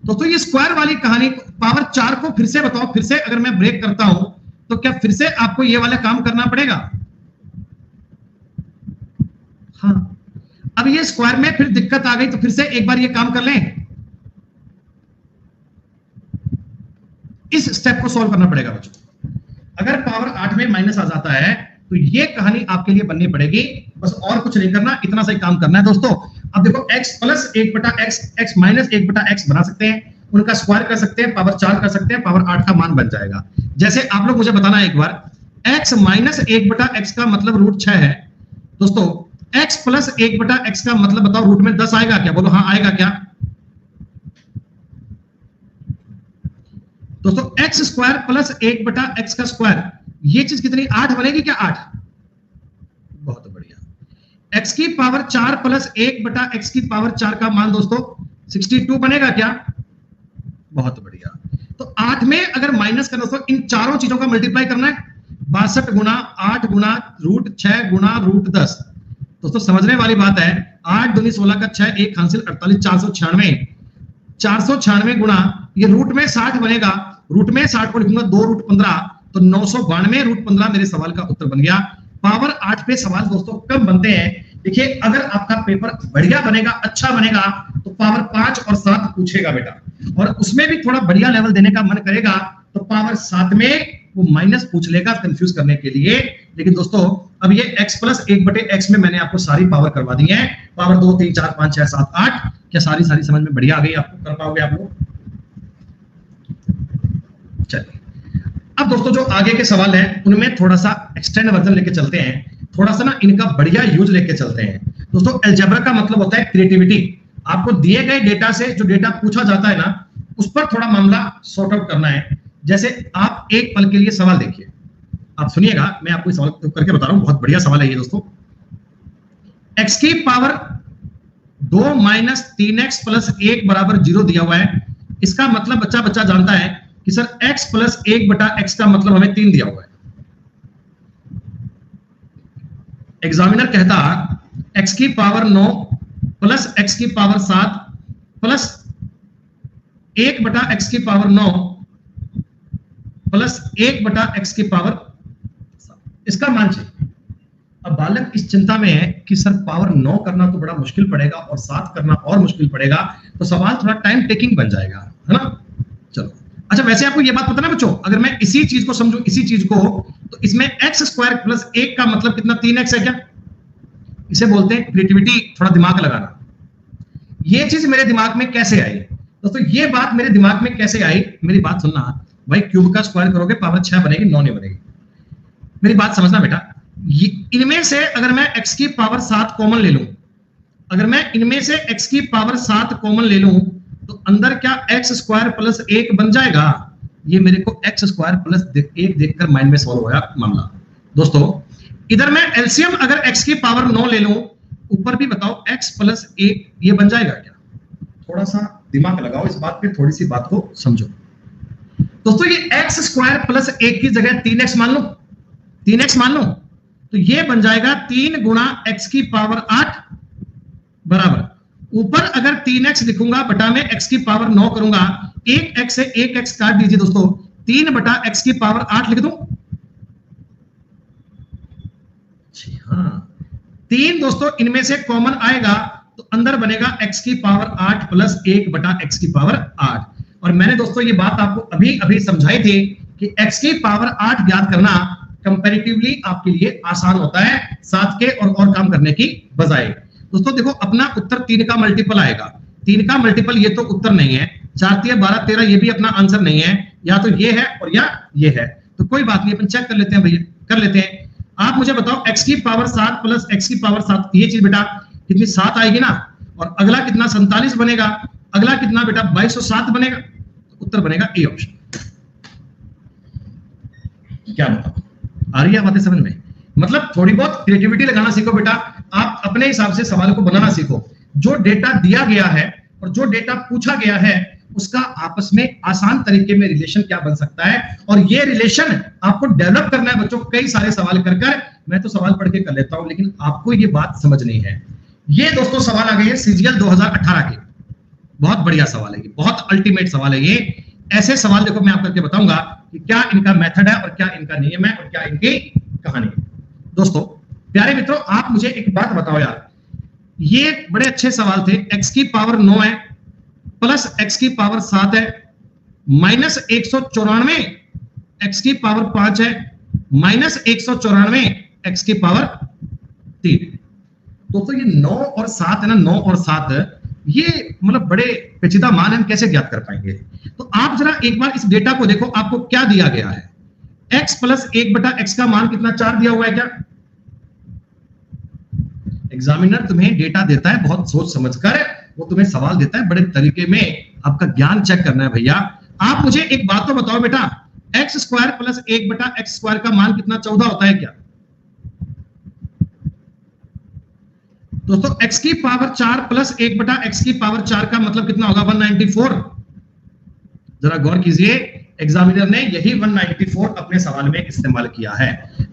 दोस्तों ये स्क्वायर वाली कहानी, पावर 4 को फिर से बताओ, फिर से अगर मैं ब्रेक करता हूं तो क्या फिर से आपको ये वाला काम करना पड़ेगा? हाँ, अब ये स्क्वायर में फिर दिक्कत आ गई तो फिर से एक बार ये काम कर लें, इस स्टेप को सॉल्व करना पड़ेगा बच्चों। अगर पावर 8 में माइनस आ जाता है तो ये कहानी आपके लिए बननी पड़ेगी, बस और कुछ नहीं करना, इतना सा ही काम करना है दोस्तों। अब देखो x प्लस 1 बटा x, x माइनस 1 बटा x बना सकते हैं, उनका स्क्वायर कर सकते हैं, पावर 4 कर सकते हैं, पावर 8 का मान बन जाएगा। जैसे आप लोग मुझे बताना एक बार, x माइनस 1 बटा x का मतलब रूट 6 है दोस्तों, x प्लस 1 बटा x का मतलब बताओ रूट में 10 आएगा क्या, बोलो हाँ आएगा क्या दोस्तों? x स्क्वायर प्लस 1 बटा x का स्क्वायर, ये चीज कितनी, 8 बनेगी क्या, 8, बहुत बढ़िया। x की पावर 4 प्लस 1 बटा x की पावर 4 का मान दोस्तों 62 बनेगा क्या, बहुत बढ़िया। तो 8 में अगर माइनस करना तो इन चारों चीजों का मल्टीप्लाई करना है, 62 गुना 8 गुना रूट 6 गुना रूट 10। दोस्तों समझने वाली बात है, 8 दूनी 16 का 6 1 हासिल 48, 496 गुना ये रूट में 60 बनेगा, रूट में 60 को लिखूंगा 2 रूट 15 तो 992 रूट 15 मेरे सवाल का उत्तर बन गया। पावर 8 पे सवाल दोस्तों कम बनते हैं। देखिए अगर आपका पेपर बढ़िया बनेगा, अच्छा बनेगा तो पावर 5 और 7 पूछेगा बेटा, और उसमें भी थोड़ा बढ़िया लेवल देने का मन करेगा तो पावर 7 में वो माइनस पूछ लेगा कंफ्यूज करने के लिए। लेकिन दोस्तों अब ये x प्लस 1 बटे x में मैंने आपको सारी पावर करवा दी है, पावर 2 3 4 5 6 7 8, क्या सारी समझ में बढ़िया आ गई आपको, कर पाओगे आप लोग? चलिए अब दोस्तों जो आगे के सवाल हैं उनमें थोड़ा सा एक्सटेंड वर्जन लेके चलते हैं, थोड़ा सा ना इनका बढ़िया यूज लेके चलते हैं दोस्तों। अलजेब्रा का मतलब होता है क्रिएटिविटी, आपको दिए गए डेटा से जो डेटा पूछा जाता है ना उस पर थोड़ा मामला सॉर्ट आउट करना है। जैसे आप एक पल के लिए सवाल देखिए, आप सुनिएगा, मैं आपको सवाल करके बता रहा हूं, बहुत बढ़िया सवाल है ये दोस्तों। x की पावर 2 माइनस 3x प्लस 1 बराबर 0 दिया हुआ है, इसका मतलब बच्चा जानता है कि सर x प्लस 1 बटा x का मतलब हमें 3 दिया हुआ है। एग्जामिनर कहता x की पावर 9 प्लस x की पावर 7 प्लस 1 बटा x की पावर 9 प्लस 1 बटा x की पावर 7, इसका मान चाहिए। अब बालक इस चिंता में है कि सर पावर 9 करना तो बड़ा मुश्किल पड़ेगा और 7 करना और मुश्किल पड़ेगा, तो सवाल थोड़ा टाइम टेकिंग बन जाएगा, है ना। चलो अच्छा, वैसे आपको ये बात पता ना बच्चों, अगर मैं इसी चीज को समझूं, इसी चीज को तो इसमें एक्स स्क्वायर प्लस 1 का मतलब कितना 3x है क्या? इसे बोलते हैं क्रिएटिविटी, थोड़ा दिमाग लगाना। ये चीज मेरे दिमाग में कैसे आई दोस्तों? ये बात मेरे दिमाग में कैसे आई, मेरी बात सुनना भाई। क्यूब का स्क्वायर करोगे पावर 6 बनेगी, 9 नहीं बनेगी। मेरी बात समझना बेटा। इनमें से अगर मैं x की पावर 7 कॉमन ले लूं, अगर मैं इनमें से x की पावर 7 कॉमन ले लूं तो अंदर क्या x स्क्वायर प्लस 1 बन जाएगा? ये मेरे को x स्क्वायर प्लस 1 देखकर माइंड में सॉल्व होया मामला। दोस्तों इधर मैं एलसीएम अगर x की पावर 9 ले लूं, ऊपर भी बताओ x प्लस 1 ये बन जाएगा क्या? थोड़ा सा दिमाग लगाओ इस बात पे, थोड़ी सी बात को समझो दोस्तों। ये x स्क्वायर प्लस 1 की जगह 3x मान लो, 3x मान लो, तो ये बन जाएगा 3 गुणा x की पावर 8 बराबर, ऊपर अगर 3x लिखूंगा बटा में x की पावर 9 करूंगा, 1x से 1x काट दीजिए दोस्तों, 3 बटा x की पावर 8 लिख दूं। जी हाँ, 3 दोस्तों इनमें से कॉमन आएगा तो अंदर बनेगा x की पावर 8 प्लस 1 बटा x की पावर 8। और मैंने दोस्तों ये बात आपको अभी अभी समझाई थी कि x की पावर 8 ज्ञात करना कंपैरेटिवली आपके लिए आसान होता है 7 के और काम करने की बजाय। दोस्तों देखो अपना उत्तर 3 का मल्टीपल आएगा, 3 का मल्टीपल ये तो उत्तर नहीं है, 4 3 12 13 ये भी अपना आंसर नहीं है, या तो ये है और या ये है। तो कोई बात नहीं, अपन चेक कर लेते हैं भैया, कर लेते हैं। आप मुझे बताओ x की पावर 7 प्लस x की पावर 7, ये चीज बेटा कितनी 7 आएगी ना, और अगला कितना 47 बनेगा, अगला कितना बेटा 2207 बनेगा, तो उत्तर बनेगा ए ऑप्शन। क्या बताओ, आ रही है बातें समझ में? मतलब थोड़ी बहुत क्रिएटिविटी लगाना सीखो बेटा, आप अपने हिसाब से सवाल को बनाना सीखो। जो डेटा दिया गया है और जो डेटा पूछा गया है उसका आपस में आसान तरीके में रिलेशन क्या बन सकता है, और ये रिलेशन आपको डेवलप करना है बच्चों। कई सारे सवाल कर कर मैं तो सवाल पढ़ के कर लेता हूं, लेकिन आपको ये बात समझनी है। ये दोस्तों सवाल आ गए हैं सीजीएल 2018 के, बहुत बढ़िया सवाल है ये, बहुत अल्टीमेट सवाल है ये। ऐसे सवाल देखो मैं आपको बताऊंगा कि क्या इनका मेथड है और क्या इनका नियम है और क्या इनकी कहानी है। दोस्तों प्यारे मित्रों, आप मुझे एक बात बताओ यार, ये बड़े अच्छे सवाल थे। x की पावर 9 है प्लस x की पावर 7 है माइनस 194 x की पावर 5 है माइनस 194 x की पावर 3। दोस्तों ये 9 और 7 है ना, 9 और 7 ये मतलब बड़े पेचीदा मान हम कैसे ज्ञात कर पाएंगे? तो आप जरा एक बार इस डेटा को देखो, आपको क्या दिया गया है? x प्लस 1 बटा x का मान कितना 4 दिया हुआ है क्या? एग्जामिनर तुम्हें डेटा देता है बहुत सोच समझकर, वो तुम्हें सवाल देता है बड़े तरीके में, आपका ज्ञान चेक करना है भैया। आप मुझे एक बात तो बताओ बेटा, एक्स स्क्वायर प्लस 1 बटा एक्स स्क्वायर का मान कितना 14 होता है क्या? दोस्तों x की पावर 4 प्लस 1 बटा x की पावर 4 का मतलब कितना होगा? 194। जरा गौर कीजिए, एग्जामिनर ने यही 194 अपने सवाल में इस्तेमाल किया है।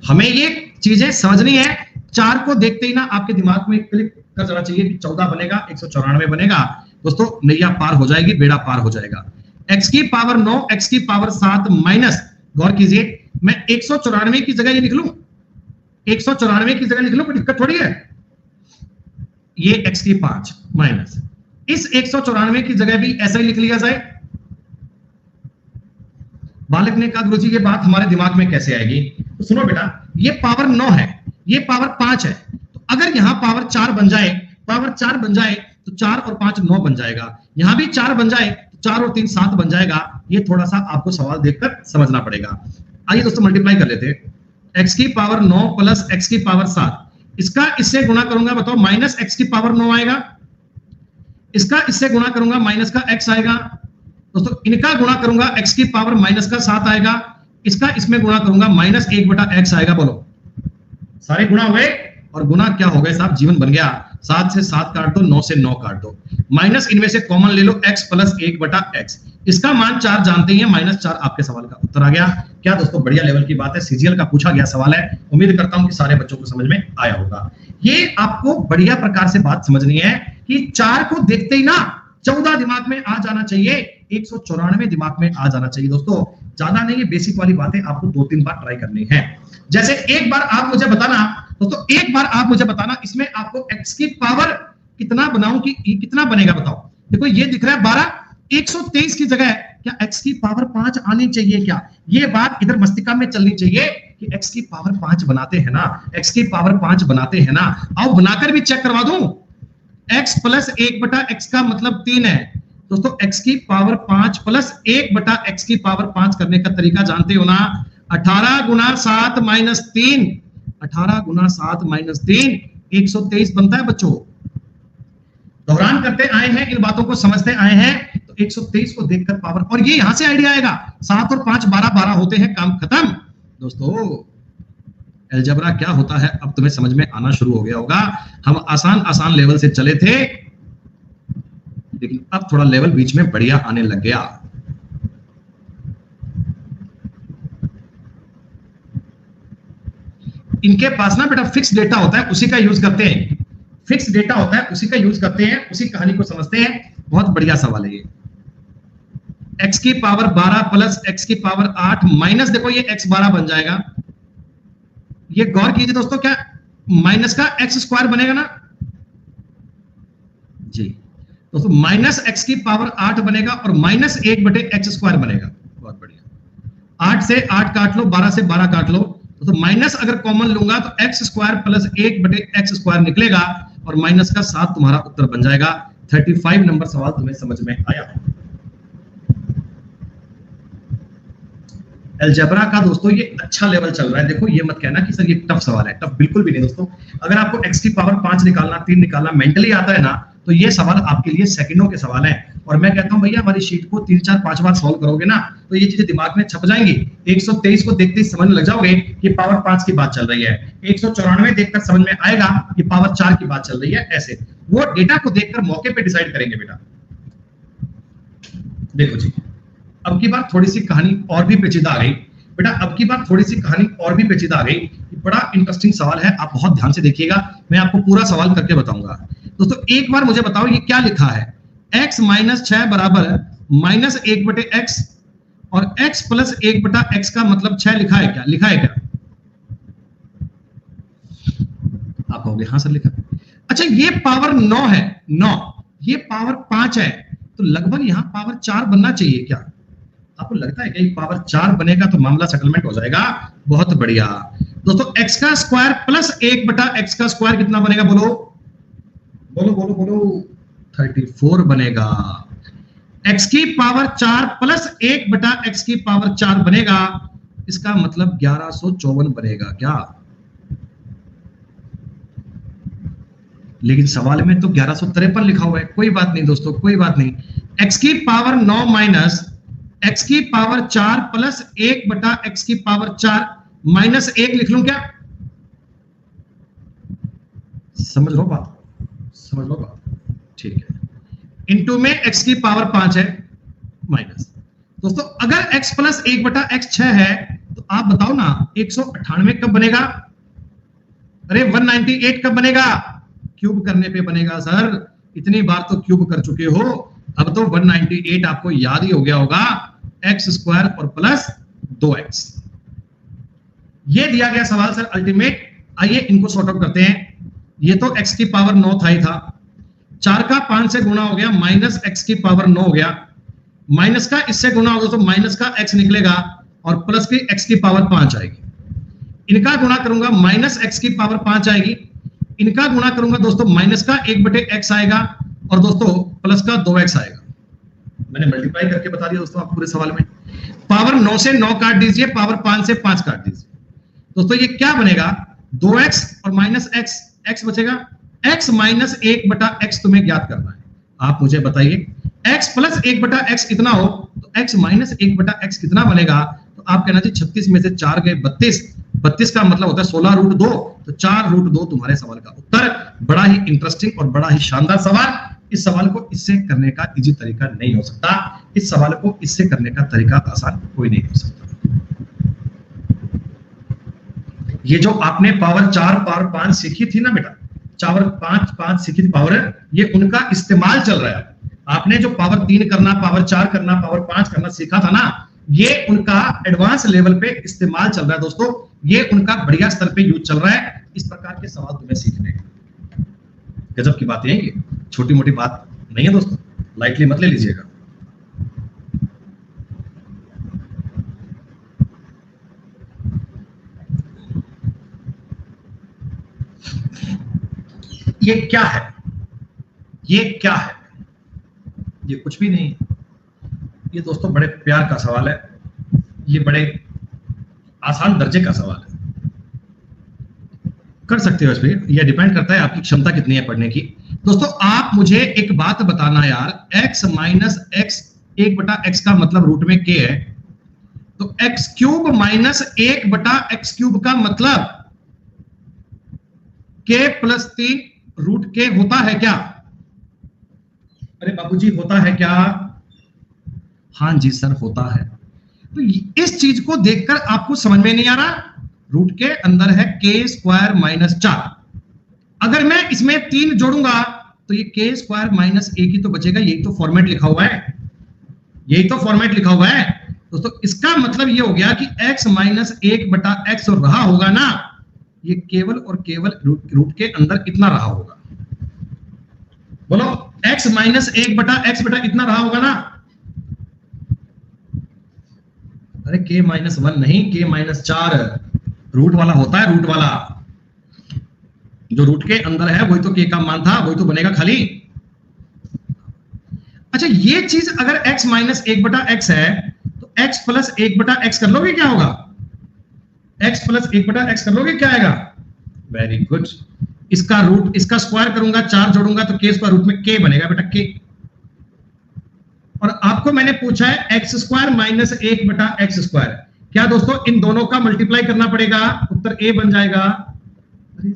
हमें ये चीजें समझनी है। 4 को देखते ही ना आपके दिमाग में क्लिक कर जाना चाहिए कि 14 बनेगा, 194 बनेगा। दोस्तों नैया पार हो जाएगी, बेड़ा पार हो जाएगा। x की पावर 9 x की पावर 7 माइनस, गौर कीजिए, मैं 194 की जगह ये लिख लूं, 194 की जगह लिख लूं, कोई दिक्कत थोड़ी है। ये x की 5 माइनस इस 194 की जगह भी ऐसा ही लिख लिया जाए। बालक ने कहा गुरुजी ये बात हमारे दिमाग में कैसे आएगी? तो सुनो बेटा, ये पावर 9 है, ये पावर 5 है, तो अगर यहां पावर 4 बन जाए, पावर 4 बन जाए तो 4 और 5 9 बन जाएगा, यहां भी 4 बन जाए तो 4 और 3 7 बन जाएगा। ये थोड़ा सा आपको सवाल देखकर समझना पड़ेगा। आइए दोस्तों मल्टीप्लाई कर लेते हैं। x की पावर 9 प्लस x की पावर 7, इसका इससे गुणा करूंगा, बताओ माइनस x की पावर 9 आएगा, इसका इससे गुणा करूंगा माइनस का x आएगा। दोस्तों इनका गुणा करूंगा x की पावर माइनस का 7 आएगा, इसका इसमें गुणा करूंगा माइनस 1 बटा x आएगा। बोलो सारे गुणा हुए, और गुणा क्या हो गए साहब? जीवन बन गया। 7 से 7 काट दो, 9 से 9 काट दो, माइनस इनमें से कॉमन ले लो, x प्लस 1 बटा x, इसका मान 4 जानते ही हैं, माइनस 4 आपके सवाल का उत्तर आ गया। क्या दोस्तों बढ़िया लेवल की बात है, सीजीएल का पूछा गया सवाल है। उम्मीद करता हूं कि सारे बच्चों को समझ में आया होगा। ये आपको बढ़िया प्रकार से बात समझनी है कि 4 को देखते ही ना 14 दिमाग में आ जाना चाहिए, 194 दिमाग में आ जाना चाहिए। दोस्तों ज्यादा नहीं, ये बेसिक वाली बातें आपको 2-3 बार ट्राई करनी है। जैसे एक बार आप मुझे बताना दोस्तों, एक बार आप मुझे बताना इसमें आपको x की पावर कितना बनाऊं कि कितना बनेगा? बताओ। देखो ये दिख रहा है 12, 123 की जगह क्या x की पावर 5 आनी चाहिए क्या? ये बात इधर मस्तिष्क में चलनी चाहिए कि x की पावर 5 बनाते हैं ना, x की पावर 5 बनाते हैं ना, आओ बनाकर भी चेक करवा दूं। x प्लस 1 बटा x का मतलब 3 है दोस्तों। x की पावर 5 प्लस 1 बटा x की पावर 5 करने का तरीका जानते हो ना, 18 गुना 7 माइनस 3, 18 गुना 7 माइनस 3 123 बनता है बच्चों। दोहरान करते आए हैं, इन बातों को समझते आए हैं, तो 123 को देखकर पावर, और ये यहां से आइडिया आएगा 7 और 5 12 12 होते हैं, काम खत्म दोस्तों। अलजेब्रा क्या होता है अब तुम्हें समझ में आना शुरू हो गया होगा। हम आसान आसान लेवल से चले थे, लेकिन अब थोड़ा लेवल बीच में बढ़िया आने लग गया। इनके पास ना बेटा फिक्स डेटा होता है, उसी का यूज करते हैं, फिक्स डेटा होता है उसी का यूज करते हैं, उसी कहानी को समझते हैं। बहुत बढ़िया सवाल है ये। x की पावर 12 प्लस x की पावर 8 माइनस, देखो ये x 12 बन जाएगा। ये गौर कीजिए दोस्तों, क्या माइनस का x स्क्वायर बनेगा ना जी दोस्तों, माइनस x की पावर 8 बनेगा और माइनस 1 बटे x स्क्वायर बनेगा। बहुत बढ़िया, 8 से 8 काट लो, 12 से 12 काट लो, तो माइनस अगर कॉमन लूंगा तो x स्क्वायर प्लस 1 बटे x स्क्वायर निकलेगा और माइनस का 7 तुम्हारा उत्तर बन जाएगा। 35 नंबर सवाल तुम्हें समझ में आया। अलजेब्रा का दोस्तों ये अच्छा लेवल चल रहा है। देखो ये मत कहना कि सर ये टफ सवाल है, टफ बिल्कुल भी नहीं दोस्तों। अगर आपको x की पावर 5 निकालना, 3 निकालना मेंटली आता है ना, तो ये सवाल आपके लिए सेकंडों के सवाल हैं। और मैं कहता हूं भैया हमारी शीट को 3 4 5 बार सॉल्व करोगे ना, तो ये चीजें दिमाग में छप जाएंगी। 123 को देखते ही समझने लग जाओगे कि पावर 5 की बात चल रही है। 194 देखकर समझ में आएगा कि पावर 4 की बात चल रही है। ऐसे वो डेटा को देखकर मौके पे डिसाइड करेंगे बेटा। देखो जी, अब की बार थोड़ी सी कहानी और भी पेचीदा आ गई बेटा, अब की बार थोड़ी सी कहानी और भी पेचीदा आ गई। बड़ा इंटरेस्टिंग सवाल है, आप बहुत ध्यान से देखिएगा, मैं आपको पूरा सवाल करके बताऊंगा। दोस्तों एक बार मुझे बताओ ये क्या लिखा है, x माइनस 6 बराबर माइनस 1 बटे x और x प्लस 1 बटा x का मतलब 6 लिखा है क्या? लिखा है क्या? आप कहोगे हाँ सर लिखा। अच्छा ये पावर 9 है, 9, ये पावर 5 है, तो लगभग यहां पावर 4 बनना चाहिए क्या? आपको लगता है कि पावर 4 बनेगा तो मामला सेटलमेंट हो जाएगा? बहुत बढ़िया दोस्तों, x का स्क्वायर प्लस 1 बटा x का स्क्वायर कितना बनेगा? बोलो बोलो बोलो बोलो, 34 बनेगा। x की पावर 4 प्लस 1 बटा x की पावर 4 बनेगा, इसका मतलब 1154 बनेगा क्या? लेकिन सवाल में तो 1153 लिखा हुआ है। कोई बात नहीं दोस्तों, कोई बात नहीं। x की पावर 9 माइनस x की पावर 4 प्लस 1 बटा x की पावर 4 माइनस 1 लिख लूं क्या? समझ लो बात, समझ लो बात, ठीक है। इनटू में x की पावर 5 है माइनस। दोस्तों अगर x प्लस 1 बटा x 6 है, तो आप बताओ ना 198 कब बनेगा? अरे 198 कब बनेगा? क्यूब करने पे बनेगा सर, इतनी बार तो क्यूब कर चुके हो, अब तो 198 आपको याद ही हो गया होगा, एक्स स्क्वायर और प्लस 2x। ये दिया गया सवाल सर अल्टीमेट। आइए इनको सॉर्ट आउट करते हैं। ये तो x की पावर 9 था ही था, 4 का 5 से गुणा हो गया, माइनस x की पावर 9 हो गया, माइनस का इससे गुणा होगा तो माइनस का x निकलेगा और प्लस की x की पावर 5 आएगी। इनका गुणा करूंगा माइनस x की पावर 5 आएगी, इनका गुणा करूंगा दोस्तों माइनस का 1 बटे x आएगा और दोस्तों प्लस का 2x आएगा। मैंने मल्टीप्लाई करके बता दिया दोस्तों आपको पूरे सवाल में। पावर 9 से 9 काट दीजिए, पावर 5 से 5 काट दीजिए। दोस्तों ये क्या बनेगा? 2x और माइनस x, x बचेगा, x माइनस 1 बटा x तुम्हें ज्ञात करना है। आप मुझे बताइए x प्लस 1 बटा x कितना हो, तो x माइनस 1 बटा x कितना बनेगा? तो आप कहना जी 36 में से 4 गए 32, 32 का मतलब होता है 16 रूट 2, तो 4 रूट 2 तुम्हारे सवाल का उत्तर। बड़ा ही इंटरेस्टिंग और बड़ा ही शानदार सवाल। इस सवाल को इससे करने का इजी तरीका नहीं हो सकता, इस सवाल को इससे करने का तरीका आसान कोई नहीं हो सकता। ये जो आपने पावर 4 पावर 5 सीखी थी ना बेटा, पावर 5 सीखी थी पावर, ये उनका इस्तेमाल चल रहा है। आपने जो पावर 3 करना, पावर 4 करना, पावर 5 करना सीखा था ना, ये उनका एडवांस लेवल पे इस्तेमाल चल रहा है दोस्तों, ये उनका बढ़िया स्तर पे यूज चल रहा है। इस प्रकार के सवाल तुम्हें सीखने हैं। गजब की बात है, ये छोटी मोटी बात नहीं है दोस्तों, लाइटली मत ले लीजिएगा। ये क्या है, ये क्या है? ये कुछ भी नहीं। ये दोस्तों बड़े प्यार का सवाल है, ये बड़े आसान दर्जे का सवाल है। कर सकते हो इस पे, ये डिपेंड करता है आपकी क्षमता कितनी है पढ़ने की। दोस्तों आप मुझे एक बात बताना यार, x माइनस एक्स 1/x का मतलब रूट में k है, तो x क्यूब माइनस 1/x³ का मतलब k प्लस 3 रूट k होता है क्या? अरे बाबूजी होता है क्या? हाँ जी सर होता है। तो इस चीज को देखकर आपको समझ में नहीं आ रहा, रूट के अंदर है k² माइनस 4, अगर मैं इसमें 3 जोड़ूंगा तो ये k² माइनस 1 ही तो बचेगा। यही तो फॉर्मेट लिखा हुआ है, यही तो फॉर्मेट लिखा हुआ है दोस्तों। इसका मतलब ये हो गया कि x माइनस 1/x रहा होगा ना, ये केवल और केवल रूट के अंदर इतना रहा होगा। बोलो x माइनस 1/x इतना रहा होगा ना? अरे k माइनस 1 नहीं, k माइनस 4 रूट वाला होता है, रूट वाला जो रूट के अंदर है वही तो k का मान था, वही तो बनेगा खाली। अच्छा ये चीज अगर x माइनस 1/x है तो x प्लस 1/x कर लोगे, क्या होगा? x प्लस 1/x कर लोगे, क्या आएगा? Very good. इसका रूट, इसका स्क्वायर करूंगा, 4 जोड़ूंगा तो k² रूट में k बनेगा बेटा, k। और आपको मैंने पूछा है x² माइनस 1/x², क्या दोस्तों इन दोनों का मल्टीप्लाई करना पड़ेगा, उत्तर a बन जाएगा। अरे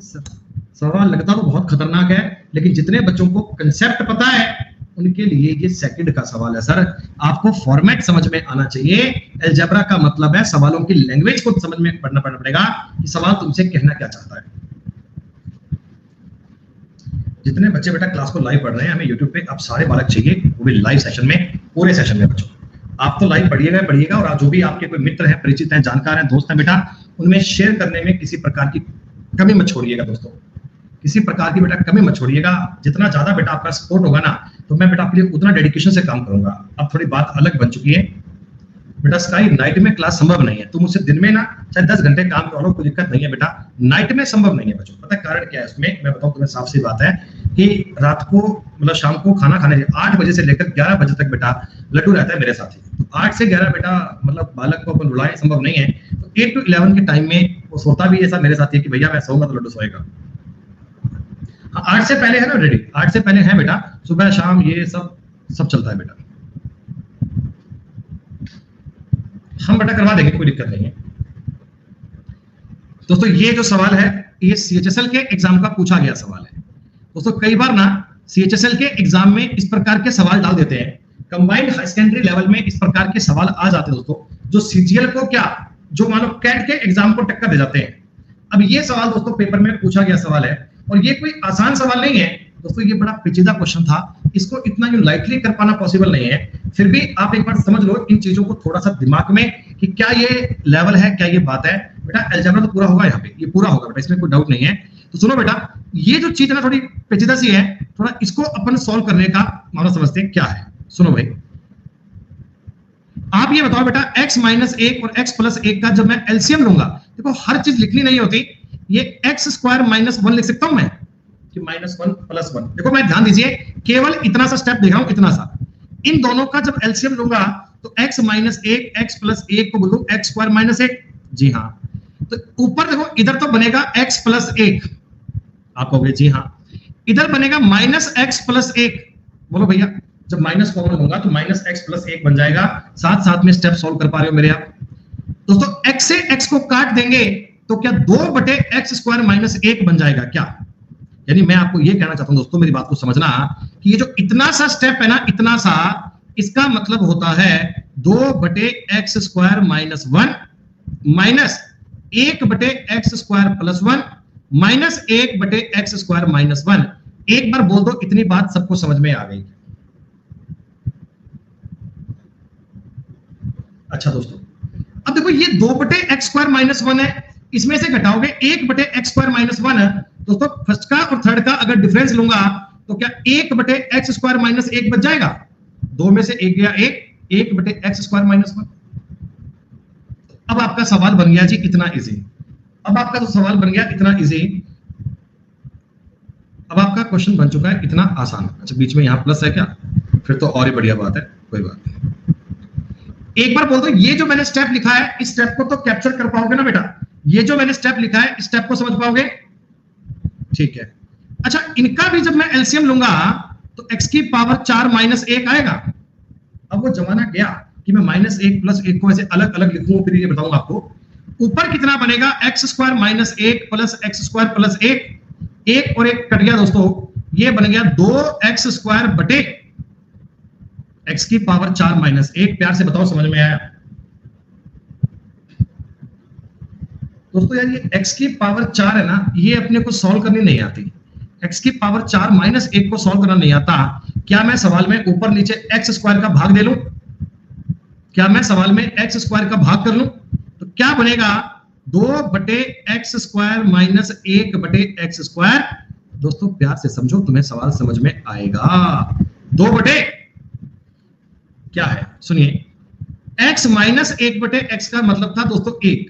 सवाल लगता तो बहुत खतरनाक है, लेकिन जितने बच्चों को कंसेप्ट पता है उनके लिए ये सेकंड का सवाल है। सर आपको फॉर्मेट समझ में आना चाहिए। अलजेब्रा का मतलब है सवालों की लैंग्वेज को समझ में पढ़ना पड़ेगा कि सवाल तुमसे कहना क्या चाहता है। जितने बच्चे बेटा क्लास को लाइव पढ़ रहे हैं, हमें YouTube पे आप सारे बालक चाहिए, वो भी लाइव सेशन में, पूरे सेशन में बच्चों। आप तो लाइव पढ़िएगा और जो भी आपके कोई मित्र हैं, परिचित हैं, जानकार हैं, दोस्त हैं बेटा, उनमें शेयर करने में किसी प्रकार की कमी मत छोड़िएगा दोस्तों, किसी प्रकार की बेटा कमी मत छोड़िएगा। जितना ज्यादा बेटा आपका सपोर्ट होगा ना, तो मैं बेटा आपके लिए उतना डेडिकेशन से काम करूंगा। अब थोड़ी बात अलग बन चुकी है बेटा, स्काई नाइट में क्लास संभव नहीं है। तुम मुझसे दिन में ना चाहे 10 घंटे काम करो लो, कोई दिक्कत नहीं है बेटा, नाइट में संभव नहीं है बच्चों। पता है कारण क्या है उसमें? मैं बताऊं तुम्हें, साफ सी बात है कि रात को मतलब शाम को खाना खाने 8 बजे से लेकर 11 बजे तक बेटा लड्डू रहता है मेरे साथ ही। तो 8 से 11 बेटा मतलब बालक को अपन रुलाए संभव नहीं है। तो 8 to 11 के टाइम में वो सोता भी ऐसा मेरे साथ ही कि भैया मैं सोऊंगा तो लड्डू सोएगा। हाँ 8 से पहले है ना रेडी, 8 से पहले है बेटा, सुबह शाम ये सब चलता है बेटा, हम बेटा करवा देंगे, कोई दिक्कत नहीं है दोस्तों। ये जो सवाल है ये CHSL के एग्जाम का पूछा गया सवाल है दोस्तों। कई बार ना CHSL के एग्जाम में इस प्रकार के सवाल डाल देते हैं, कंबाइंड हाई सेकेंडरी लेवल में इस प्रकार के सवाल आ जाते हैं दोस्तों, जो CGL को क्या, जो मान लो कैट के एग्जाम को टक्कर दे जाते हैं। अब ये सवाल दोस्तों पेपर में पूछा गया सवाल है, और ये कोई आसान सवाल नहीं है दोस्तों, ये बड़ा पेचीदा क्वेश्चन था, इसको इतना यूं लाइटली कर पाना पॉसिबल नहीं है। फिर भी आप एक बार समझ लो इन चीजों को थोड़ा सा दिमाग में कि क्या ये लेवल है, क्या ये बात है बेटा। अलजेब्रा तो पूरा होगा यहाँ पे, ये पूरा होगा बेटा, इसमें कोई डाउट नहीं है। तो सुनो बेटा, ये जो चीज है ना थोड़ी पेचीदा सी है, थोड़ा इसको अपन सॉल्व करने का मानो समझते हैं क्या है। सुनो भाई, आप ये बताओ बेटा x माइनस 1 और x प्लस 1 का जब मैं एलसीएम लूंगा, देखो हर चीज लिखनी नहीं होती, ये x² माइनस 1 लिख सकता हूं मैं कि -1 + 1। देखो मैं ध्यान दीजिए, केवल इतना सा स्टेप देख रहा हूं, इतना सा। इन दोनों का जब एलसीएम लूंगा तो x माइनस 1 x प्लस 1 को बोलूं x² माइनस 1, जी हाँ। तो ऊपर देखो इधर तो बनेगा x प्लस 1, आप कहोगे जी हाँ। इधर बनेगा माइनस x प्लस 1, बोलो भैया जब माइनस कॉमन लूंगा तो माइनस x प्लस 1 बन जाएगा। साथ साथ में स्टेप सॉल्व कर पा रहे हो मेरे आप दोस्तों? x से x को काट देंगे तो क्या 2/x² माइनस 1 बन जाएगा क्या? यानी मैं आपको ये कहना चाहता हूं दोस्तों, मेरी बात को समझना कि ये जो इतना सा स्टेप है ना, इतना सा, इसका मतलब होता है 2/x² minus 1 minus 1/x² plus 1 minus 1/x² minus 1। एक बार बोल दो, इतनी बात सबको समझ में आ गई। अच्छा दोस्तों, अब देखो ये 2/x² माइनस 1 है, इसमें से घटाओगे 1/x² माइनस 1 है दोस्तों। फर्स्ट का और थर्ड का अगर डिफरेंस लूंगा तो क्या 1/x² माइनस 1 बच जाएगा? 2 में से 1 गया 1/x² माइनस 1। अब आपका सवाल बन गया जी इतना इजी। अब आपका तो सवाल बन गया इतना इजी अब आपका क्वेश्चन बन चुका है इतना आसान। अच्छा बीच में यहाँ प्लस है क्या, फिर तो और ही बढ़िया बात है, कोई बात नहीं। एक बार बोल दो ये जो मैंने स्टेप लिखा है इस स्टेप को तो कैप्चर कर पाओगे ना बेटा, ये जो मैंने स्टेप लिखा है इस स्टेप को समझ पाओगे, ठीक है। अच्छा इनका भी जब मैं एलसीएम लूंगा तो x की पावर 4 माइनस 1 आएगा। अब वो जमाना गया कि मैं माइनस 1 प्लस 1 को ऐसे अलग अलग लिखूं, फिर ये बताऊंगा आपको। ऊपर कितना बनेगा, x square minus 1 plus X square plus 1, 1 और 1 कट गया दोस्तों, ये बन गया 2x स्क्वायर बटे x की पावर 4 माइनस 1। प्यार से बताओ समझ में आया दोस्तों? यार ये x की पावर 4 है ना, ये अपने को सॉल्व करनी नहीं आती। x की पावर 4 माइनस 1 को सॉल्व करना नहीं आता। क्या मैं सवाल में ऊपर नीचे x स्क्वायर का भाग दे लूं? क्या मैं सवाल में x स्क्वायर का भाग कर लूं? तो क्या बनेगा, 2 बटे एक्स स्क्वायर माइनस 1 बटे एक्स स्क्वायर। दोस्तों प्यार से समझो, तुम्हें सवाल समझ में आएगा। 2 बटे क्या है सुनिए, x माइनस 1 बटे x का मतलब था दोस्तों 1,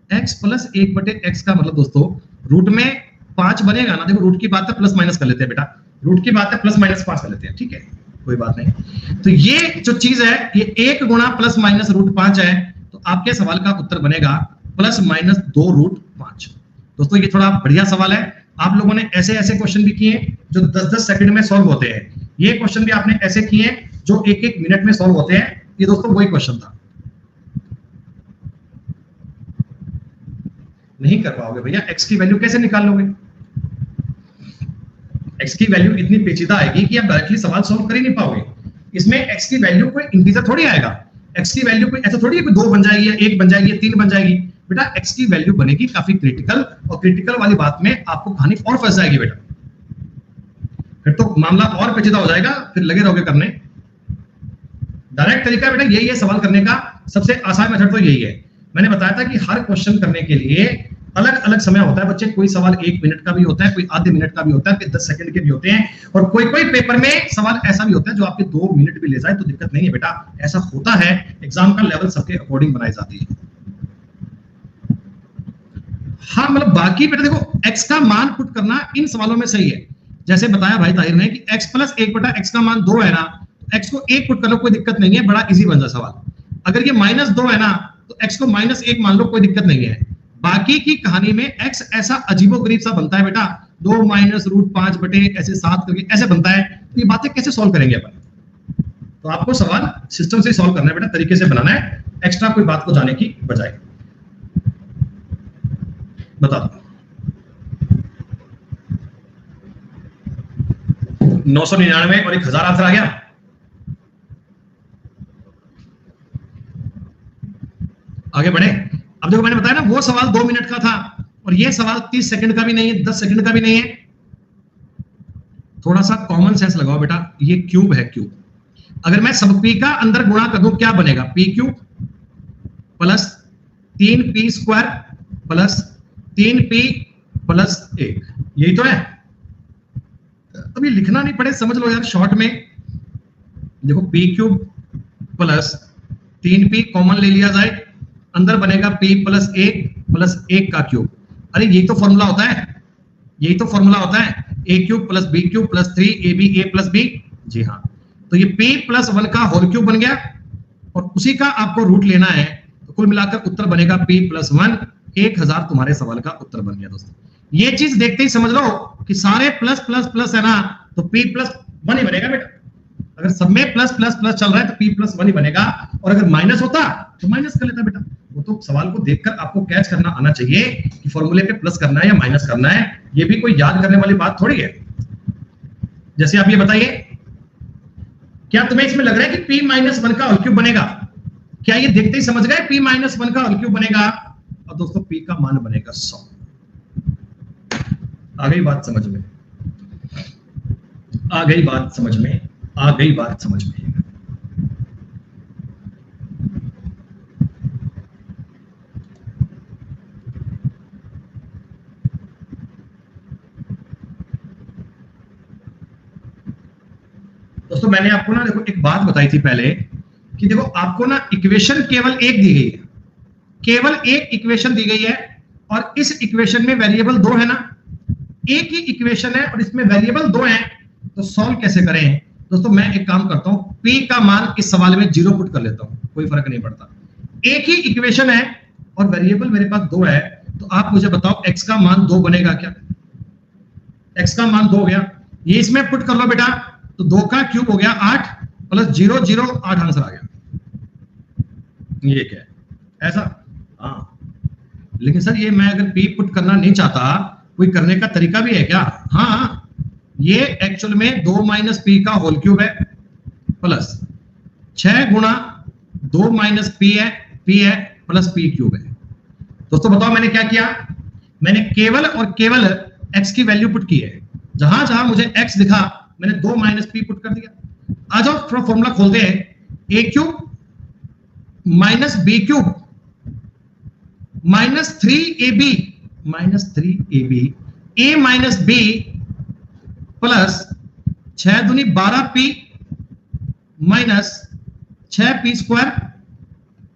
x प्लस 1 बटे x का मतलब दोस्तों रूट में 5 बनेगा ना। देखो रूट की बात है, प्लस माइनस कर लेते हैं बेटा, रूट की बात है प्लस माइनस 5 कर लेते हैं, ठीक है कोई बात नहीं। तो ये जो चीज है ये 1 गुणा प्लस माइनस रूट 5 है, तो आपके सवाल का उत्तर बनेगा प्लस माइनस 2 रूट 5। दोस्तों ये थोड़ा बढ़िया सवाल है, आप लोगों ने ऐसे ऐसे क्वेश्चन भी किए जो 10-10 सेकंड में सॉल्व होते हैं, ये क्वेश्चन भी आपने ऐसे किए जो 1-1 मिनट में सॉल्व होते हैं। ये दोस्तों वही क्वेश्चन था, नहीं कर पाओगे भैया। x की वैल्यू कैसे निकाल लोगे? x की वैल्यू इतनी पेचीदा आएगी कि आप डायरेक्टली सवाल सॉल्व कर ही नहीं पाओगे। इसमें x की वैल्यू कोई इंटीजर थोड़ी आएगा, x की वैल्यू कोई ऐसा थोड़ी है कि 2 बन जाएगी या 1 बन जाएगी या 3 बन जाएगी। बेटा x की वैल्यू बनेगी काफी क्रिटिकल, और क्रिटिकल वाली बात में आपको कहानी और फंस जाएगी बेटा, फिर तो मामला और पेचीदा हो जाएगा, फिर लगे रहोगे करने। डायरेक्ट तरीका बेटा यही है सवाल करने का, सबसे आसान मेथड तो यही है। मैंने बताया था कि हर क्वेश्चन करने के लिए अलग अलग समय होता है बच्चे, कोई सवाल 1 मिनट का भी होता है, कोई आधे मिनट का भी होता है, कोई 10 सेकंड के भी होते हैं, और कोई कोई पेपर में सवाल ऐसा भी होता है जो आपके 2 मिनट भी ले जाए तो दिक्कत नहीं है बेटा, ऐसा होता है। एग्जाम का लेवल सबके अकॉर्डिंग बनाई जाती है। हाँ मतलब बाकी बेटा देखो x का मान पुट करना इन सवालों में सही है, जैसे बताया भाई ताहिर ने कि x प्लस 1 बटा x का मान 2 है ना, तो x को 1 पुट कर लो कोई दिक्कत नहीं है, बड़ा इजी बन जाए सवाल। अगर ये माइनस 2 है ना तो x को माइनस 1 मान लो कोई दिक्कत नहीं है। बाकी की कहानी में x ऐसा अजीबोगरीब सा बनता है बेटा, 2 माइनस रूट 5 बटे ऐसे 7 करके ऐसे बनता है, तो ये बातें कैसे सॉल्व करेंगे अपन? तो आपको सवाल सिस्टम से सॉल्व करना है बेटा, तरीके से बनाना है, एक्स्ट्रा कोई बात को जाने की बजाय। बता दो 999 और 1000 आंसर आ गया। आगे बढ़े। अब देखो मैंने बताया ना वो सवाल 2 मिनट का था, और ये सवाल 30 सेकंड का भी नहीं है, 10 सेकंड का भी नहीं है। थोड़ा सा कॉमन सेंस लगाओ बेटा, ये क्यूब है क्यूब, अगर मैं सब पी का अंदर गुणा कर दूं क्या बनेगा, P cube plus 3p square plus 3p plus 1, यही तो है। अब ये लिखना नहीं पड़े, समझ लो यार शॉर्ट में। देखो p cube plus 3p common ले लिया जाए, अंदर बनेगा p प्लस 1 का क्यूब। अरे यही तो फॉर्मूला होता है, यही तो फॉर्मूला होता है, a cube plus b cube plus 3ab a plus b। जी हाँ, तो ये p प्लस 1 का होल क्यूब बन गया, और उसी का आपको रूट लेना है, तो कुल मिलाकर उत्तर बनेगा p प्लस 1। 1000 तुम्हारे सवाल का उत्तर बन गया दोस्तों। ये चीज देखते ही समझ लो कि सारे प्लस प्लस प्लस है ना, तो p प्लस 1 ही बनेगा बेटा। अगर सब में प्लस प्लस प्लस चल रहा है तो p प्लस 1 ही बनेगा, और अगर माइनस होता तो माइनस कर लेता बेटा। वो तो सवाल को देखकर आपको कैच करना आना चाहिए कि फॉर्मूले पे प्लस करना है या माइनस करना है, ये भी कोई याद करने वाली बात थोड़ी है। जैसे आप ये बताइए, क्या तुम्हें इसमें लग रहा है कि p माइनस 1 का होल क्यूब बनेगा? क्या ये देखते ही समझ गए p माइनस 1 का होल क्यूब बनेगा? और दोस्तों p का मान बनेगा 100। आ गई बात समझ में, आ गई बात समझ में, आ गई बात समझ में। दोस्तों मैंने आपको ना देखो एक बात बताई थी पहले कि देखो आपको ना इक्वेशन केवल एक दी गई है, केवल एक इक्वेशन दी गई है, और इस इक्वेशन में वेरिएबल 2 है ना, एक ही इक्वेशन है और इसमें वेरिएबल दो हैं, तो सॉल्व कैसे करें दोस्तों? मैं एक काम करता हूं, p का मान इस सवाल में 0 पुट कर लेता हूं, कोई फर्क नहीं पड़ता। एक ही इक्वेशन है और वेरिएबल मेरे पास दो है, तो आप मुझे बताओ x का मान 2 बनेगा क्या? x का मान 2 हो गया, ये इसमें पुट कर लो बेटा, तो 2 का क्यूब हो गया 8 प्लस 0 0 8 आंसर आ गया। ये क्या है ऐसा? हाँ, लेकिन सर ये मैं अगर p पुट करना नहीं चाहता, कोई करने का तरीका भी है क्या? हाँ, ये एक्चुअल में 2 माइनस पी का होल क्यूब है प्लस 6 गुणा 2 माइनस पी है प्लस पी क्यूब है। दोस्तों बताओ मैंने क्या किया? मैंने केवल और केवल x की वैल्यू पुट की है, जहां जहां मुझे x दिखा मैंने 2 माइनस पी पुट कर दिया। आ जाओ थोड़ा फॉर्मूला खोलते हैं, a cube minus b cube minus 3ab a minus b plus 6 दूनी 12p minus 6p square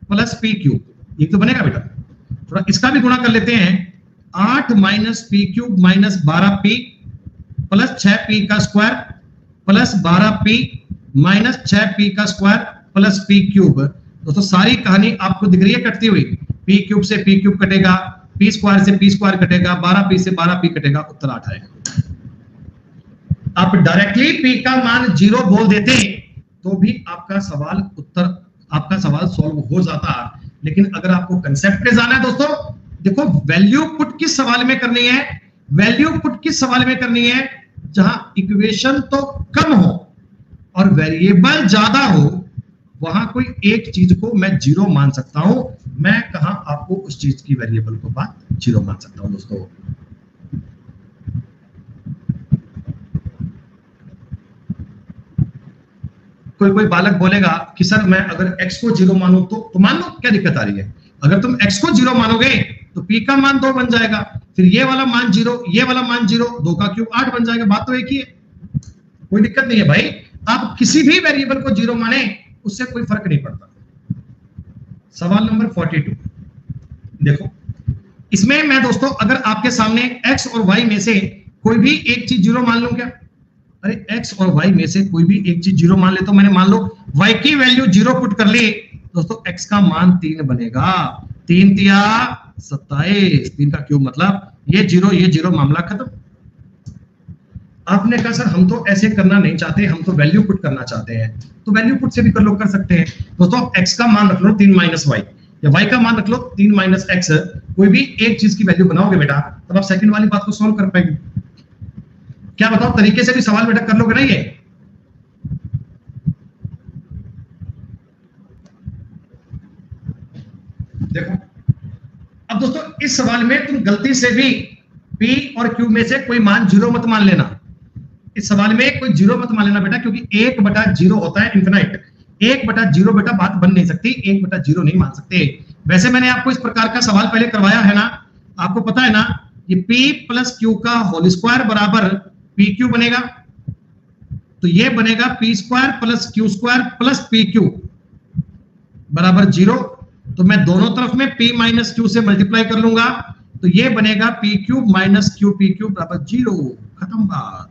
plus p cube. ये तो बनेगा बेटा, थोड़ा इसका भी गुणा कर लेते हैं, 8 minus p cube minus 12p plus 6p का square plus 12p minus 6p का स्क्वायर प्लस p क्यूब। दोस्तों सारी कहानी आपको दिख रही है कटती हुई, p क्यूब से p क्यूब कटेगा, p स्क्वायर से p स्क्वायर कटेगा, 12p से 12p कटेगा, उत्तर 8 आएगा। आप डायरेक्टली p का मान 0 बोल देते तो भी आपका सवाल सॉल्व हो जाता। लेकिन अगर आपको कंसेप्ट पे जाना है दोस्तों, देखो वैल्यू पुट किस सवाल में करनी है? वैल्यू पुट किस सवाल में करनी है? जहां इक्वेशन तो कम हो और वेरिएबल ज्यादा हो, वहां कोई एक चीज को मैं 0 मान सकता हूं। मैं कहां आपको उस चीज की वेरिएबल को बात 0 मान सकता हूं दोस्तों? कोई बालक बोलेगा कि सर मैं अगर x को 0 मानूं तो मान लो, क्या दिक्कत आ रही है? अगर तुम x को 0 मानोगे तो p का मान 2 बन जाएगा, फिर ये वाला मान 0, ये वाला मान 0, 2 का क्यूब 8 बन जाएगा। बात तो एक ही है, कोई दिक्कत नहीं है भाई। आप किसी भी वेरिएबल को 0 माने उससे कोई फर्क नहीं पड़ता। सवाल नंबर 42 देखो, इसमें मैं दोस्तों अगर आपके सामने x और y में से कोई भी एक चीज 0 मान लूं क्या? अरे x और y में से कोई भी एक चीज 0 मान ले, तो मैंने मान लो y की वैल्यू 0 पुट कर ली, दोस्तों x का मान 3 बनेगा। 3 तिया 27, 3 का क्यूब मतलब ये 0 मामला खत्म। आपने कहा सर हम तो ऐसे करना नहीं चाहते, हम तो वैल्यू पुट करना चाहते हैं, तो वैल्यू पुट से भी कर सकते हैं दोस्तों। x का मान रख लो 3 माइनस y, या y का मान रख लो 3 माइनस x, कोई भी एक चीज की वैल्यू बनाओगे बेटा, तब आप सेकंड वाली बात को सॉल्व कर पाएंगे। क्या बताओ, तरीके से भी सवाल बेटा कर लोगे ना ये? देखो अब दोस्तों इस सवाल में तुम गलती से भी p और q में से कोई मान 0 मत मान लेना। इस सवाल में कोई 0 मत मान लेना बेटा, क्योंकि 1/0 होता है इनफिनाइट। 1/0 बेटा बात बन नहीं सकती, 1/0 नहीं मान सकते। वैसे मैंने आपको इस प्रकार का सवाल पहले करवाया है ना, आपको पता है ना, ये p प्लस क्यू का होल स्क्वायर बराबर पी क्यू बनेगा, तो ये बनेगा P square plus Q square plus P Q बराबर 0। तो मैं दोनों तरफ में p माइनस क्यू से मल्टीप्लाई कर लूंगा, तो ये बनेगा P cube minus Q P cube बराबर 0। खत्म बात।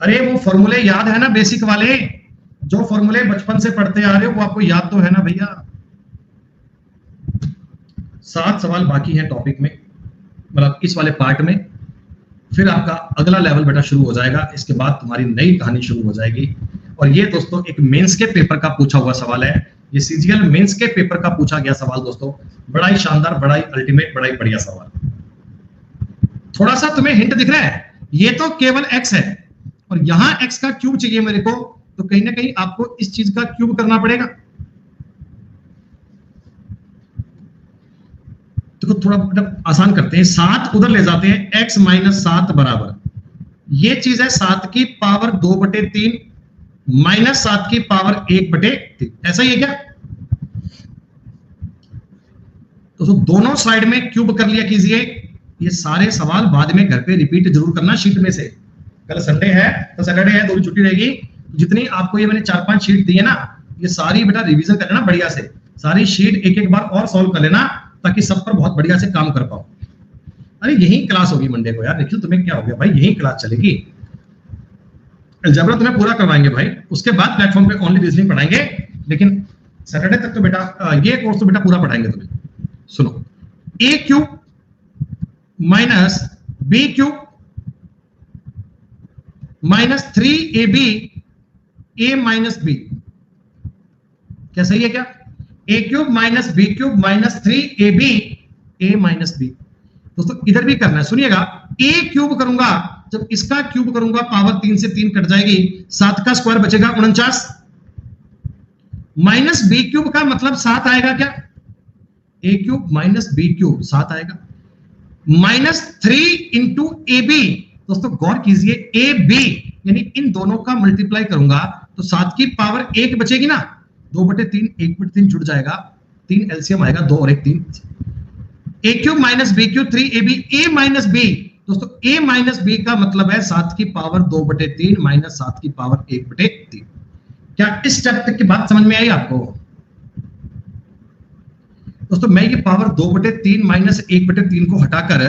अरे वो फॉर्मूले याद है ना, बेसिक वाले, जो फॉर्मूले बचपन से पढ़ते आ रहे हो वो आपको याद तो है ना भैया। 7 सवाल बाकी हैं टॉपिक में, मतलब इस वाले पार्ट में, फिर आपका अगला लेवल बेटा शुरू हो जाएगा। इसके बाद तुम्हारी नई कहानी शुरू हो जाएगी। और ये दोस्तों एक मेंस के पेपर का पूछा हुआ सवाल है, ये सीजीएल मेंस के पेपर का पूछा गया सवाल दोस्तों। बड़ा ही शानदार, बड़ा ही अल्टीमेट, बड़ा ही बढ़िया सवाल। थोड़ा सा तुम्हें हिंट दिख रहा है, ये तो केवल x है और यहां x का क्यूब चाहिए मेरे को, तो कहीं ना कहीं आपको इस चीज का क्यूब करना पड़ेगा। देखो थोड़ा मतलब आसान करते हैं, 7 उधर ले जाते हैं, x माइनस 7 बराबर, ये चीज है 7 की पावर 2/3 माइनस 7 की पावर 1/3। ऐसा ही है क्या? तो दोनों साइड में क्यूब कर लिया कीजिए। ये सारे सवाल बाद में घर पे रिपीट जरूर करना शीट में से। कल संडे है तो सैटरडे है, 2 दिन छुट्टी रहेगी। जितनी आपको ये मैंने 4-5 शीट दी है ना, ये सारी बेटा रिवीजन कर लेना बढ़िया से। सारी शीट एक एक बार और सॉल्व कर लेना, ताकि सब पर बहुत बढ़िया से काम कर पाओ। अरे यही क्लास होगी मंडे को यार, निखिल तुम्हें क्या हो गया भाई, यही क्लास चलेगी, अलजेब्रा तुम्हें पूरा करवाएंगे भाई, उसके बाद प्लेटफॉर्म पे ओनली रीजनिंग पढ़ाएंगे, लेकिन सैटरडे तक तो बेटा ये कोर्स तो बेटा पूरा पढ़ाएंगे तुम्हें। सुनो, a cube minus b cube minus 3ab a minus b, क्या सही है क्या? A cube minus b cube minus 3ab a minus B. दोस्तों इधर भी करना है, सुनिएगा, ए क्यूब करूंगा, जब इसका क्यूब करूंगा पावर 3 से 3 कट जाएगी, 7 का स्क्वायर बचेगा 49, माइनस बी क्यूब का मतलब 7 आएगा क्या? A cube minus b cube 7 आएगा, माइनस 3 इंटू ए बी। दोस्तों गौर कीजिए, ए बी यानी इन दोनों का मल्टीप्लाई करूंगा तो 7 की पावर 1 बचेगी ना, 2/3, 1/3 जुड़ जाएगा, 3 एलसीएम आएगा, 2 और 1 3, a cube minus b cube 3ab a minus B. दोस्तों a माइनस बी का मतलब है 7 की पावर 2/3 माइनस 7 की पावर 1/3। क्या इस स्टेप तक की बात समझ में आई आपको? दोस्तों मैं ये पावर 2/3 माइनस 1/3 को हटाकर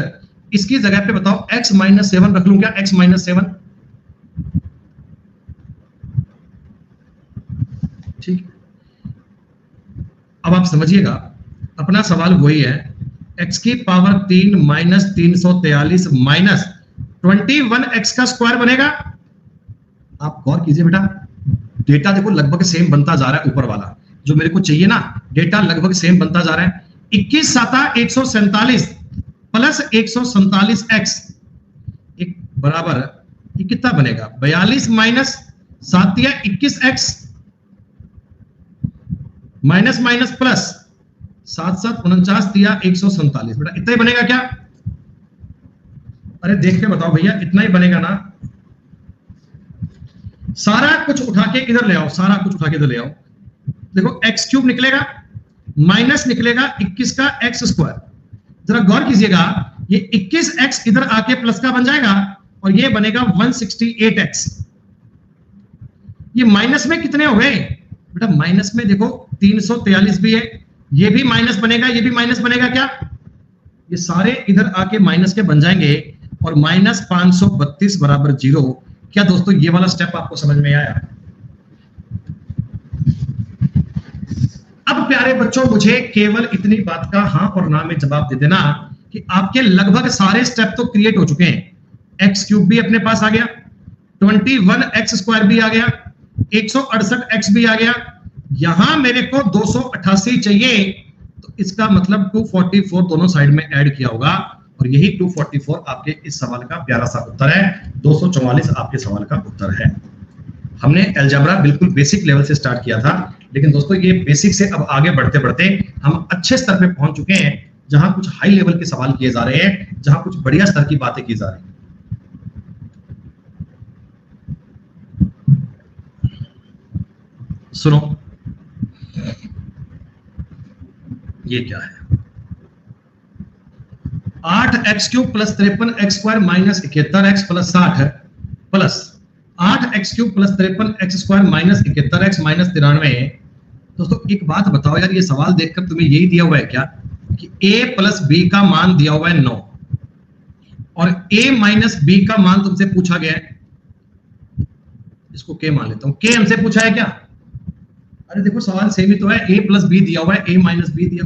इसकी जगह पे बताओ x माइनस 7 रख लूं क्या? x माइनस 7, ठीक। अब आप समझिएगा, अपना सवाल वही है, x की पावर 3 माइनस 343 माइनस 21x का स्क्वायर बनेगा। आप गौर कीजिए बेटा, डेटा देखो लगभग सेम बनता जा रहा है, ऊपर वाला जो मेरे को चाहिए ना, डेटा लगभग सेम बनता जा रहा है। 21 7 147 प्लस 147x एक बराबर ये कितना बनेगा? 42 माइनस 7 या 21x माइनस माइनस प्लस 7 7 49 दिया 147, बेटा इतना ही बनेगा क्या? अरे देख के बताओ भैया, इतना ही बनेगा ना? सारा कुछ उठा के इधर ले आओ, सारा कुछ उठा के इधर ले आओ। देखो एक्स क्यूब निकलेगा माइनस निकलेगा 21 का एक्स स्क्वायर, जरा गौर कीजिएगा, ये 21x इधर आके प्लस का बन जाएगा और ये बनेगा 168x। ये माइनस में कितने हो गए बेटा? माइनस में देखो 343 भी है, ये भी माइनस बनेगा, ये भी माइनस बनेगा क्या? ये सारे इधर आके माइनस के बन जाएंगे और माइनस 532 बराबर 0। क्या दोस्तों ये वाला स्टेप आपको समझ में आया? अब प्यारे बच्चों मुझे केवल इतनी बात का हाँ और ना में जवाब दे देना कि आपके लगभग सारे स्टेप तो क्रिएट हो चुके हैं। एक्स क्यूब भी अपने पास आ गया, 21x स्क्वायर भी आ गया, 168x भी आ गया, यहां मेरे को 288 चाहिए, तो इसका मतलब 244 दोनों साइड में ऐड किया होगा और यही 244 आपके इस सवाल का प्यारा सा उत्तर है। 244 आपके सवाल का उत्तर है। हमने अलजेब्रा बिल्कुल बेसिक लेवल से स्टार्ट किया था, लेकिन दोस्तों ये बेसिक से अब आगे बढ़ते बढ़ते हम अच्छे स्तर पे पहुंच चुके हैं, जहां कुछ हाई लेवल के सवाल किए जा रहे हैं, जहां कुछ बढ़िया स्तर की बातें की जा रही हैं। सुनो, ये क्या है? 8x cube plus 53x square minus 71x plus 60 plus 8x cube plus 53x square minus 71x minus 93। दोस्तों एक बात बताओ यार, ये सवाल देखकर तुम्हें यही दिया हुआ है क्या कि a प्लस बी का मान दिया हुआ है 9 और a माइनस बी का मान तुमसे पूछा गया है, इसको k मान लेता हूं, k हमसे पूछा है क्या? अरे देखो सवाल सेम ही तो है, a प्लस बी दिया हुआ है, a माइनस बी दिया।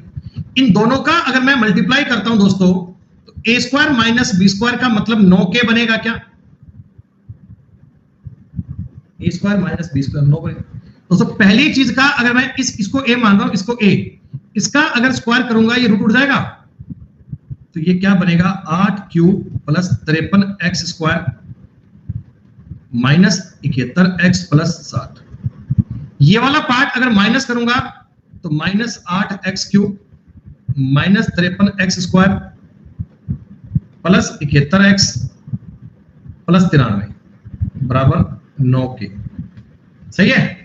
इन दोनों का अगर मैं मल्टीप्लाई करता हूं दोस्तों, तो a square minus B square का मतलब 9k बनेगा क्या? a square minus B square 9 बनेगा। दोस्तों पहली चीज का अगर मैं इसको a मान रहा हूं, इसको a, इसका अगर स्क्वायर करूंगा ये रूट उठ जाएगा, तो ये क्या बनेगा? 8 cube plus 53x square minus 71x plus 60। ये वाला पार्ट अगर माइनस करूंगा तो minus 8x cube minus 53x square plus 71x plus 93 बराबर 9k। सही है?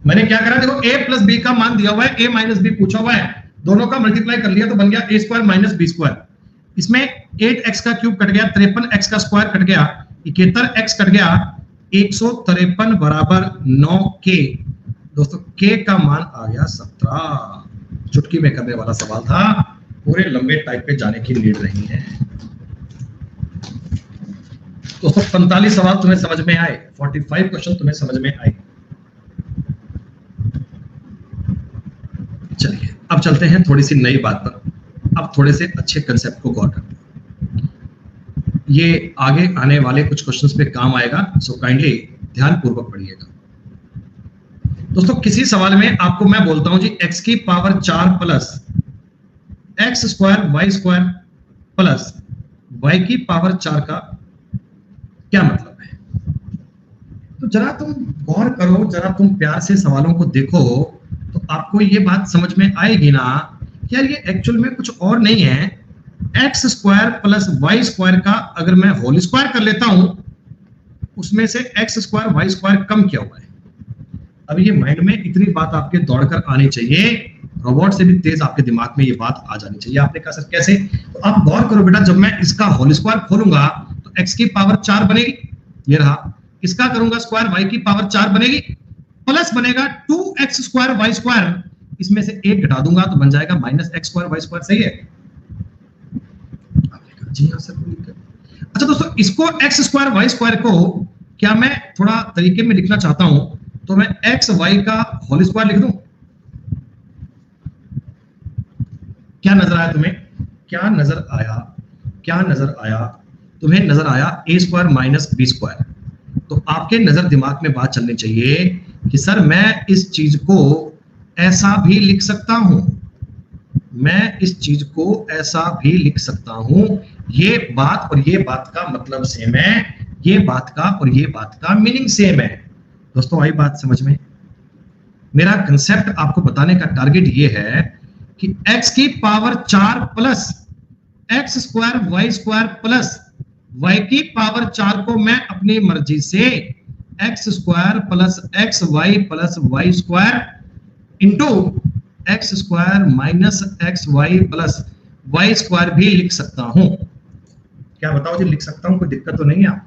मैंने क्या करा, देखो a प्लस बी का मान दिया हुआ है, a माइनस बी पूछा हुआ है, दोनों का मल्टीप्लाई कर लिया तो बन गया a square minus B square. इसमें 8x का क्यूब कट गया, 53x का स्क्वायर कट गया, 71x कट गया, 153 बराबर 9k। दोस्तों k का मान आ गया 17। चुटकी में करने वाला सवाल था, पूरे लंबे टाइप पे जाने की नीड नहीं है। दोस्तों 45 सवाल तुम्हें समझ में आए, 45 क्वेश्चन तुम्हें समझ में आए। चलिए अब चलते हैं थोड़ी सी नई बात पर, अब थोड़े से अच्छे कंसेप्ट को गौर करते हैं। ये आगे आने वाले कुछ क्वेश्चंस पे काम आएगा, सो काइंडली ध्यान पूर्वक पढ़िएगा। दोस्तों किसी सवाल में आपको मैं बोलता हूं जी x की power 4 plus X square Y square plus y की पावर 4 का क्या मतलब है। तो जरा तुम गौर करो, जरा तुम प्यार से सवालों को देखो, तो आपको ये बात समझ में आएगी ना कि यार ये एक्चुअल में कुछ और नहीं है। X square plus Y square का अगर मैं होल स्क्वायर कर लेता हूं, उसमें से एक्स स्क्वायर वाई स्क्वायर कम किया हुआ है। अब ये माइंड में इतनी बात आपके दौड़कर आनी चाहिए, रोबोट से भी तेज आपके दिमाग में ये बात आ जानी चाहिए। आपने कहा सर कैसे, तो आप गौर करो बेटा, जब मैं इसका होल स्क्वायर खोलूंगा तो x की पावर 4 बनेगी, ये रहा। इसका करूंगा स्क्वायर, y की पावर 4 बनेगी, प्लस बनेगा 2x स्क्वायर वाई स्क्वायर, इसमें से एक घटा दूंगा तो बन जाएगा minus X square Y square. सही है? आपने कहा जी हाँ सर। अच्छा दोस्तों, इसको एक्स स्क्वायर वाई स्क्वायर को क्या मैं थोड़ा तरीके में लिखना चाहता हूं, तो मैं एक्स वाई का होल स्क्वायर लिख दूं। क्या नजर आया तुम्हें? क्या नजर आया? क्या नजर आया? तुम्हें नजर आया ए स्क्वायर माइनस बी स्क्वायर। तो आपके नजर दिमाग में बात चलनी चाहिए कि सर मैं इस चीज को ऐसा भी लिख सकता हूं, मैं इस चीज को ऐसा भी लिख सकता हूं। ये बात और ये बात का मतलब सेम है, ये बात का और ये बात का मीनिंग सेम है। दोस्तों आई बात समझ में? मेरा कंसेप्ट आपको बताने का टारगेट ये है कि x की power 4 plus X square Y square plus y की पावर 4 को मैं अपनी मर्जी से X square plus X Y plus Y square into X square minus X Y plus Y square भी लिख सकता हूं। क्या बताओ जी, लिख सकता हूं, कोई दिक्कत तो नहीं है?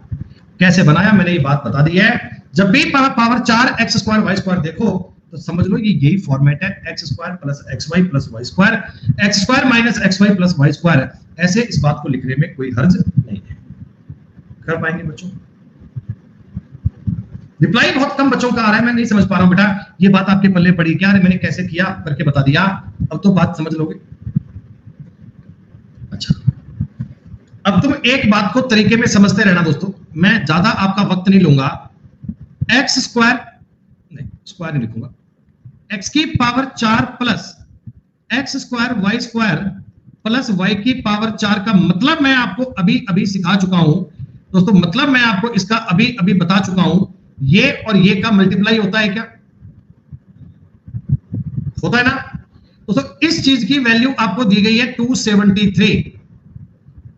कैसे बनाया मैंने ये बात बता दी है। जब भी power 4 X square Y square देखो तो समझ लो ये यही फॉर्मेट है, X square plus X Y plus Y square, X square minus X Y plus Y square. ऐसे इस बात को लिखने में कोई हर्ज नहीं है। कर पाएंगे बच्चों? रिप्लाई बहुत कम बच्चों का आ रहा है, मैं नहीं समझ पा रहा हूं बेटा, ये बात आपके पल्ले पड़ी क्या? मैंने कैसे किया करके बता दिया, अब तो बात समझ लोगे। अच्छा, अब तुम एक बात को तरीके में समझते रहना दोस्तों, मैं ज्यादा आपका वक्त नहीं लूंगा। एक्स स्क्वायर नहीं, स्क्वायर नहीं लिखूंगा, एक्स की power 4 plus X square Y square plus Y की पावर 4 का मतलब मैं आपको अभी अभी सिखा चुका हूं दोस्तों, मतलब मैं आपको इसका अभी अभी बता चुका हूं। ये और ये का मल्टीप्लाई होता है क्या? होता है ना दोस्तों। इस चीज की वैल्यू आपको दी गई है 273,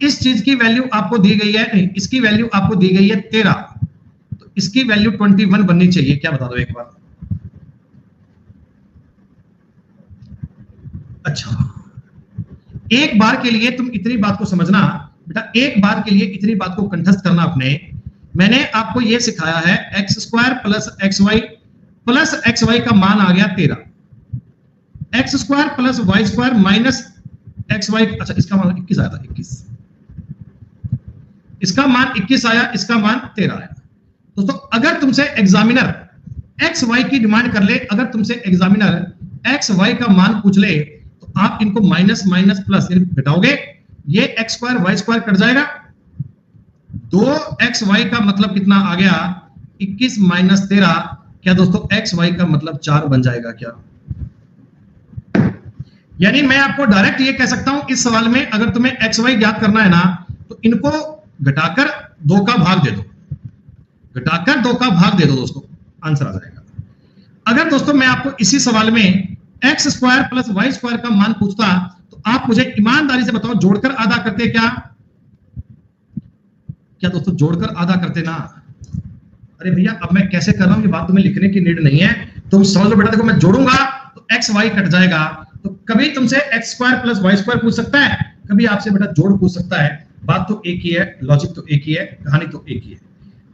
इस चीज की वैल्यू आपको दी गई है, नहीं इसकी वैल्यू आपको दी गई है 13, तो इसकी वैल्यू 21 बननी चाहिए। क्या बता दो एक बार? अच्छा, एक बार के लिए तुम इतनी बात को समझना बेटा, एक बार के लिए इतनी बात को कंठस्थ करना अपने। मैंने आपको यह सिखाया है X square plus X Y का मान आ गया 13, X square plus Y square minus X Y, अच्छा इसका मान 21 आया था, 21, इसका मान 21 आया, इसका मान 13 आया। दोस्तों अगर तुमसे एग्जामिनर एक्स वाई की डिमांड कर ले, अगर तुमसे एग्जामिनर एक्स वाई का मान पूछ ले, तो आप इनको माइनस माइनस प्लस घटाओगे, ये X square Y square cut जाएगा, 2 एक्स वाई का मतलब कितना आ गया 21 माइनस 13, क्या दोस्तों एक्स वाई का मतलब 4 बन जाएगा क्या? यानी मैं आपको डायरेक्ट ये कह सकता हूं, इस सवाल में अगर तुम्हें एक्स वाई ज्ञात करना है ना, तो इनको घटाकर 2 का भाग दे दो, घटाकर 2 का भाग दे दो दोस्तों, आंसर आ जाएगा। अगर दोस्तों मैं आपको इसी सवाल में X square plus Y square का मान पूछता, तो आप मुझे ईमानदारी से बताओ जोड़कर आधा करते क्या? क्या दोस्तों जोड़कर आधा करते ना? अरे भैया अब मैं कैसे कर रहा हूं, ये बात तुम्हें लिखने की नीड नहीं है, तुम समझ लो बेटा। देखो मैं जोड़ूंगा तो एक्स वाई कट जाएगा, तो कभी तुमसे X square plus Y square पूछ सकता है, कभी आपसे बेटा जोड़ पूछ सकता है। बात तो एक ही है, लॉजिक तो एक ही है, कहानी तो एक ही है।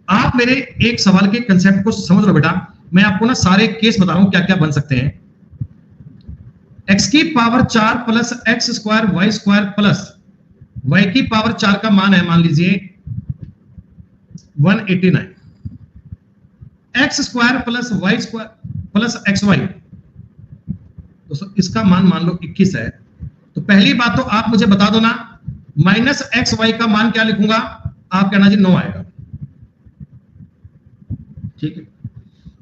आप मेरे एक सवाल के कंसेप्ट को समझ लो बेटा, मैं आपको ना सारे केस बता रहा हूं क्या क्या बन सकते हैं। एक्स की power 4 plus X square Y square plus Y की पावर 4 का मान है मान लीजिए 189, X square plus Y square plus X Y, दोस्तों इसका मान मान लो 21 है। तो पहली बात तो आप मुझे बता दो ना, माइनस एक्स वाई का मान क्या लिखूंगा? आप कहना जी 9 आएगा। ठीक है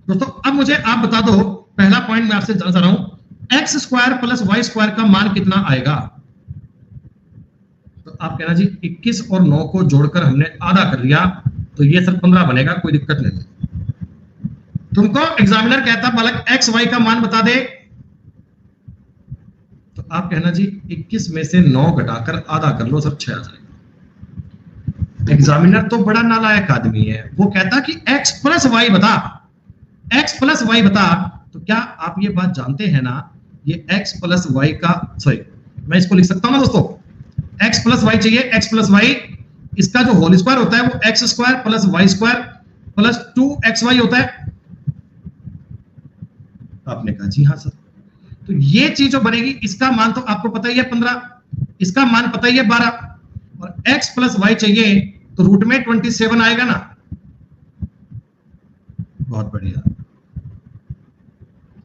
दोस्तों, अब मुझे आप बता दो, पहला पॉइंट मैं आपसे जानना चाह रहा हूं, X square plus Y square का मान कितना आएगा? तो आप कहना जी 21 और 9 को जोड़कर हमने आधा कर लिया, तो ये सर 15 बनेगा, कोई दिक्कत नहीं। तुमको एग्जामिनर कहता बालक एक्स वाई का मान बता दे, तो आप कहना जी 21 में से 9 घटाकर आधा कर लो, सब 6 आ जाएगा। एग्जामिनर तो बड़ा नालायक आदमी है, वो कहता कि x प्लस वाई बता, x प्लस वाई बता। तो क्या आप ये बात जानते हैं ना, ये x प्लस वाई का, सॉरी मैं इसको लिख सकता हूं ना दोस्तों, x प्लस वाई चाहिए, x प्लस वाई, इसका जो होल स्क्वायर होता है वो X square plus Y square plus 2xy होता है। आपने कहा जी हाँ सर। तो ये चीज जो बनेगी, इसका मान तो आपको पता ही है 15, इसका मान पता ही है 12, और x प्लस वाई चाहिए तो रूट में 27 आएगा ना। बहुत बढ़िया।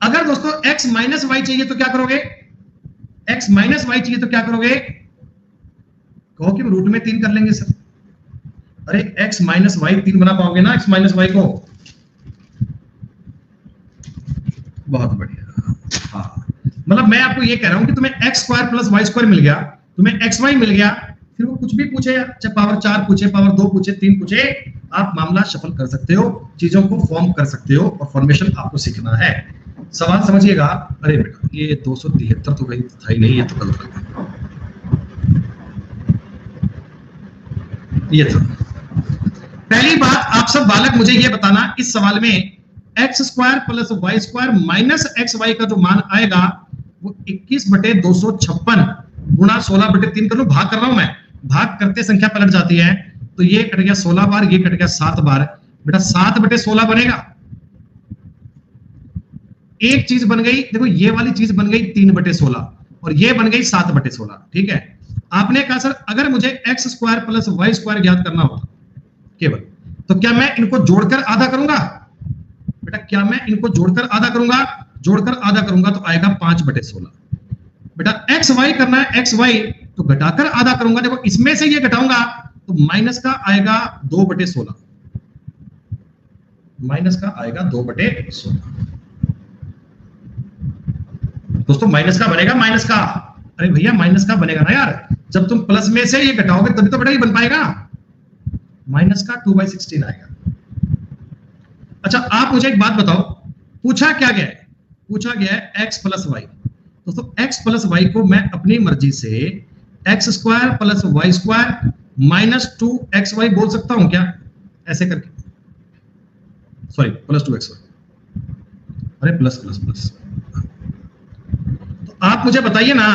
अगर दोस्तों x माइनस वाई चाहिए तो क्या करोगे? x माइनस वाई चाहिए तो क्या करोगे? कहो कि रूट में 3 कर लेंगे सर। अरे x माइनस वाई 3 बना पाओगे ना x माइनस वाई को? बहुत बढ़िया। हाँ, मतलब मैं आपको ये कह रहा हूं कि तुम्हें x square plus Y square मिल गया, तुम्हें एक्स वाई मिल गया, फिर वो कुछ भी पूछे, चाहे पावर 4 पूछे, पावर 2 पूछे, 3 पूछे, आप मामला शफल कर सकते हो, चीजों को फॉर्म कर सकते हो, और फॉर्मेशन आपको सीखना है। सवाल समझिएगा। अरे बेटा ये 273 तो कहीं था ही नहीं, ये तो गलत है, ये था। पहली बात आप सब बालक मुझे ये बताना, इस सवाल में X square plus Y square minus X Y का जो मान आएगा वो 21/256 गुणा 16/3 कर लो, भाग कर रहा हूं मैं, भाग करते संख्या पलट जाती है, तो ये कट गया 16 बार, ये कट गया 7 बार, बेटा 7/16 बनेगा। एक चीज बन गई, देखो ये वाली चीज बन गई 3/16 और ये बन गई 7/16। ठीक है, आपने कहा सर अगर मुझे X square plus Y square ज्ञात करना होता केवल, तो क्या मैं इनको जोड़कर आधा करूंगा? बेटा क्या मैं इनको जोड़कर आधा करूंगा? जोड़कर आधा करूंगा तो आएगा 5/16। बेटा एक्स वाई करना है, एक्स वाई तो घटाकर आधा करूंगा, देखो इसमें से ये घटाऊंगा तो माइनस का आएगा 2/16, माइनस का आएगा 2/16। दोस्तों माइनस का बनेगा, माइनस का, अरे भैया माइनस का बनेगा ना यार, जब तुम प्लस में से ये घटाओगे तभी तो बेटा ये बन पाएगा, माइनस का 2/16 आएगा। अच्छा आप मुझे एक बात बताओ, पूछा क्या गया है? पूछा गया है x प्लस वाई। दोस्तों x प्लस वाई को मैं अपनी मर्जी से X square plus Y square minus 2xy बोल सकता हूं क्या? ऐसे करके, सॉरी प्लस 2xy, अरे प्लस प्लस प्लस। तो आप मुझे बताइए ना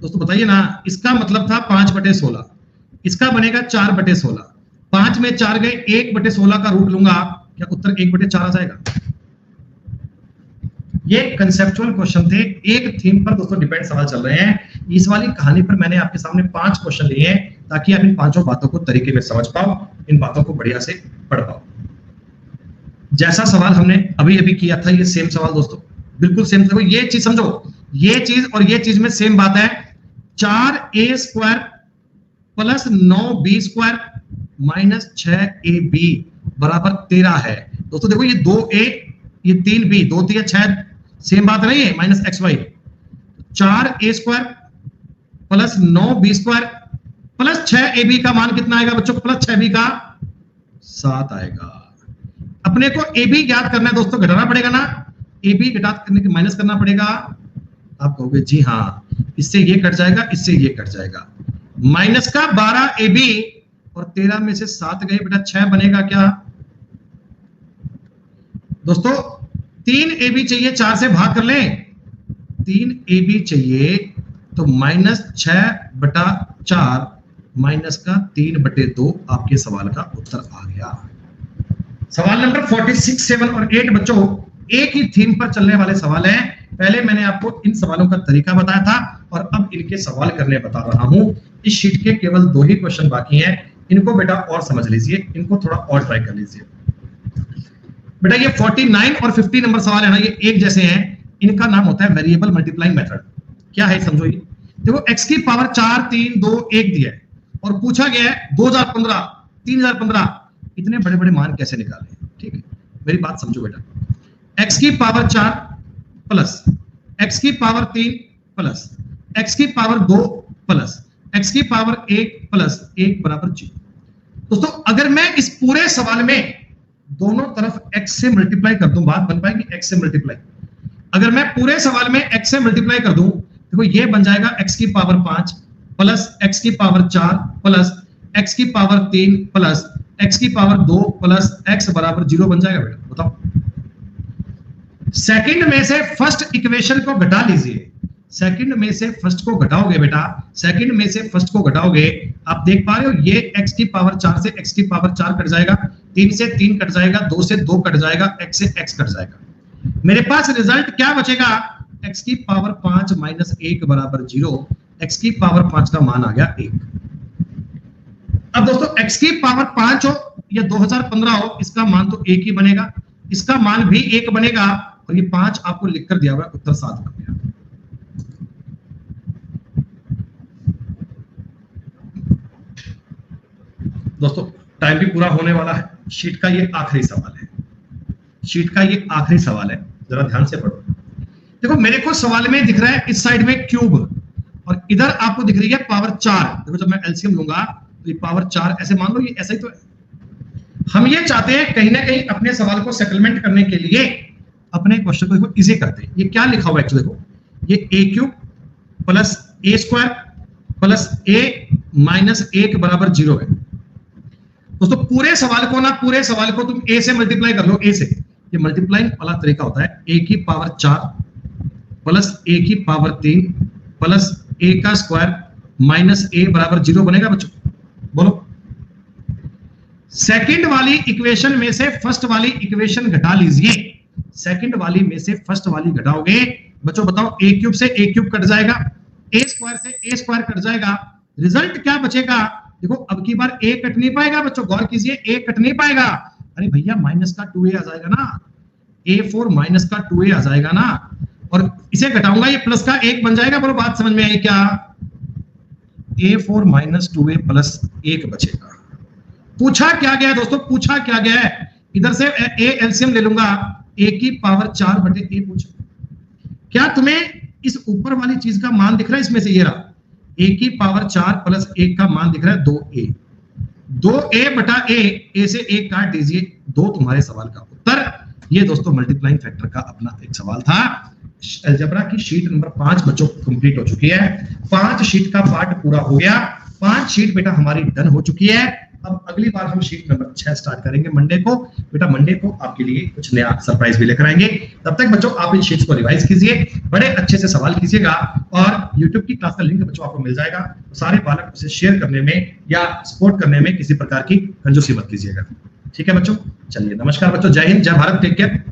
दोस्तों, बताइए ना, इसका मतलब था 5/16, इसका बनेगा 4/16, 5 में 4 गए, 1/16 का रूट लूंगा, क्या उत्तर 1/4 आ जाएगा? ये कंसेप्चुअल क्वेश्चन थे, एक थीम पर दोस्तों डिपेंड सवाल चल रहे हैं। इस वाली कहानी पर मैंने आपके सामने 5 क्वेश्चन लिए हैं ताकि आप इन 5 बातों को तरीके में समझ पाओ, इन बातों को बढ़िया से पढ़ पाओ। जैसा सवाल हमने अभी अभी किया था, ये सेम सवाल दोस्तों, बिल्कुल सेम। देखो ये चीज समझो, ये चीज और ये चीज में सेम बात है। 4a² plus 9b² minus 6ab बराबर 13 है। दोस्तों देखो ये 2a, ये 3b, 2 3 6, सेम बात नहीं है, minus X Y. 4a² plus 9b² plus 6ab का मान कितना आएगा बच्चों? प्लस 6b का 7 आएगा। अपने को ab याद करना है दोस्तों, घटाना पड़ेगा ना, ab घटा करने के माइनस करना पड़ेगा। आप कहोगे जी हाँ, इससे ये कट जाएगा, इससे ये कट जाएगा, माइनस का 12ab और 13 में से 7 गए, बेटा 6 बनेगा क्या दोस्तों? 3ab चाहिए, 4 से भाग कर लें, 3ab चाहिए तो माइनस 6/4 माइनस का 3/2 आपके सवाल का उत्तर आ गया। सवाल नंबर 46, 7 और 8 बच्चों एक ही थीम पर चलने वाले सवाल हैं। पहले मैंने आपको इन सवालों का तरीका बताया था और अब इनके सवाल करने बता रहा हूं। इस शीट के केवल 2 ही क्वेश्चन बाकी हैं, इनको बेटा और समझ लीजिए, इनको थोड़ा और ट्राई कर लीजिए बेटा। ये 49 और 50 नंबर सवाल है ना, ये एक जैसे हैं, इनका नाम होता है वेरिएबल मल्टीप्लाइंग मेथड। क्या है समझो, ये देखो x की पावर 4 3 2 1 दिया है और पूछा गया है 2015 3015 इतने बड़े बड़े मान कैसे निकाले। ठीक है, मेरी बात समझो बेटा। x की पावर 4 प्लस x की पावर 3 प्लस x की पावर 2 प्लस x की पावर 1 प्लस 1 बराबर 0। दोस्तों अगर मैं इस पूरे सवाल में दोनों तरफ x से मल्टीप्लाई कर दूं, बात बन पाएगी x से मल्टीप्लाई। अगर मैं पूरे सवाल में x से मल्टीप्लाई कर दूं, देखो ये बन जाएगा x की पावर 5 प्लस x की पावर 4 प्लस x की पावर 3 प्लस x की पावर 2 प्लस x बराबर 0 बन जाएगा बेटा। बताओ, सेकंड में से फर्स्ट इक्वेशन को घटा लीजिए, सेकंड में से फर्स्ट को घटाओगे बेटा, सेकंड में से फर्स्ट को घटाओगे, आप देख पा रहे हो ये x की पावर 4 से x की पावर 4 कट जाएगा, 3 से 3 कट जाएगा, 2 से 2 कट जाएगा, x से x कट जाएगा। मेरे पास रिजल्ट क्या बचेगा, x की पावर 5 माइनस 1 बराबर 0। x की पावर 5 का मान आ गया 1। अब दोस्तों x की पावर 5 हो या 2015 हो, इसका मान तो 1 ही बनेगा, इसका मान भी 1 बनेगा और ये 5 आपको लिखकर दिया हुआ है, उत्तर 7 बन गया। दोस्तों टाइम भी पूरा होने वाला है, शीट का ये आखिरी सवाल है, शीट का ये आखिरी सवाल है, जरा ध्यान से पढ़ो। देखो मेरे को सवाल में दिख रहा है इस साइड में क्यूब और इधर आपको दिख रही है पावर 4। देखो जब मैं एलसीएम लूंगा तो ये पावर 4 ऐसे मान लो, ये ऐसा ही तो है। हम ये चाहते हैं कहीं ना कहीं अपने सवाल को सेटलमेंट करने के लिए अपने क्वेश्चन को देखो इजी करते हैं। ये क्या लिखा हुआ है एक्चुअली, देखो ये ए क्यूब प्लस ए स्क्वायर प्लस ए माइनस 1 बराबर 0 है। दोस्तों पूरे सवाल को ना, पूरे सवाल को तुम a से मल्टीप्लाई कर लो, a से। ये मल्टीप्लाइंग वाला तरीका होता है, a की पावर 4 प्लस a की पावर 3 प्लस a का स्क्वायर माइनस a बराबर 0 बनेगा बच्चों। बोलो, सेकंड वाली इक्वेशन में से फर्स्ट वाली इक्वेशन घटा लीजिए, सेकंड वाली में से फर्स्ट वाली घटाओगे बच्चों, बताओ a क्यूब से a क्यूब कट जाएगा, a स्क्वायर से a स्क्वायर कट जाएगा, रिजल्ट क्या बचेगा। देखो अब की बार a कट नहीं पाएगा बच्चों, गौर कीजिए, a कट नहीं पाएगा। अरे भैया माइनस का 2a आ जाएगा ना, a4 माइनस का 2a आ जाएगा ना, और इसे घटाऊंगा ये प्लस का 1 बन जाएगा। बोलो बात समझ में आई क्या, a4 माइनस 2a प्लस 1 बचेगा। पूछा क्या गया दोस्तों, पूछा क्या गया है, इधर से a एलसीएम ले लूंगा, a की पावर 4 बटे a पूछा। क्या तुम्हें इस ऊपर वाली चीज का मान दिख रहा है, इसमें से ये रहा, a की पावर 4 प्लस 1 का मान दिख रहा है 2a, 2a बटा a से 1 काट दीजिए, 2 तुम्हारे सवाल का उत्तर। ये दोस्तों मल्टीप्लाइंग फैक्टर का अपना एक सवाल था। अलजेब्रा की शीट नंबर 5 बच्चों कंप्लीट हो चुकी है, 5 शीट का पार्ट पूरा हो गया, 5 शीट बेटा हमारी डन हो चुकी है। अब अगली बार हम शीट नंबर 6 स्टार्ट करेंगे मंडे को। बेटा मंडे को आपके लिए कुछ नया सरप्राइज भी लेकर आएंगे। तब तक बच्चों आप इन शीट्स को रिवाइज कीजिए, बड़े अच्छे से सवाल कीजिएगा और YouTube की क्लास का लिंक बच्चों आपको मिल जाएगा। तो सारे बालक उसे शेयर करने में या सपोर्ट करने में किसी प्रकार की कंजूसी मत कीजिएगा। ठीक है बच्चों, चलिए नमस्कार बच्चों, जय हिंद, जय भारत, टेक केयर।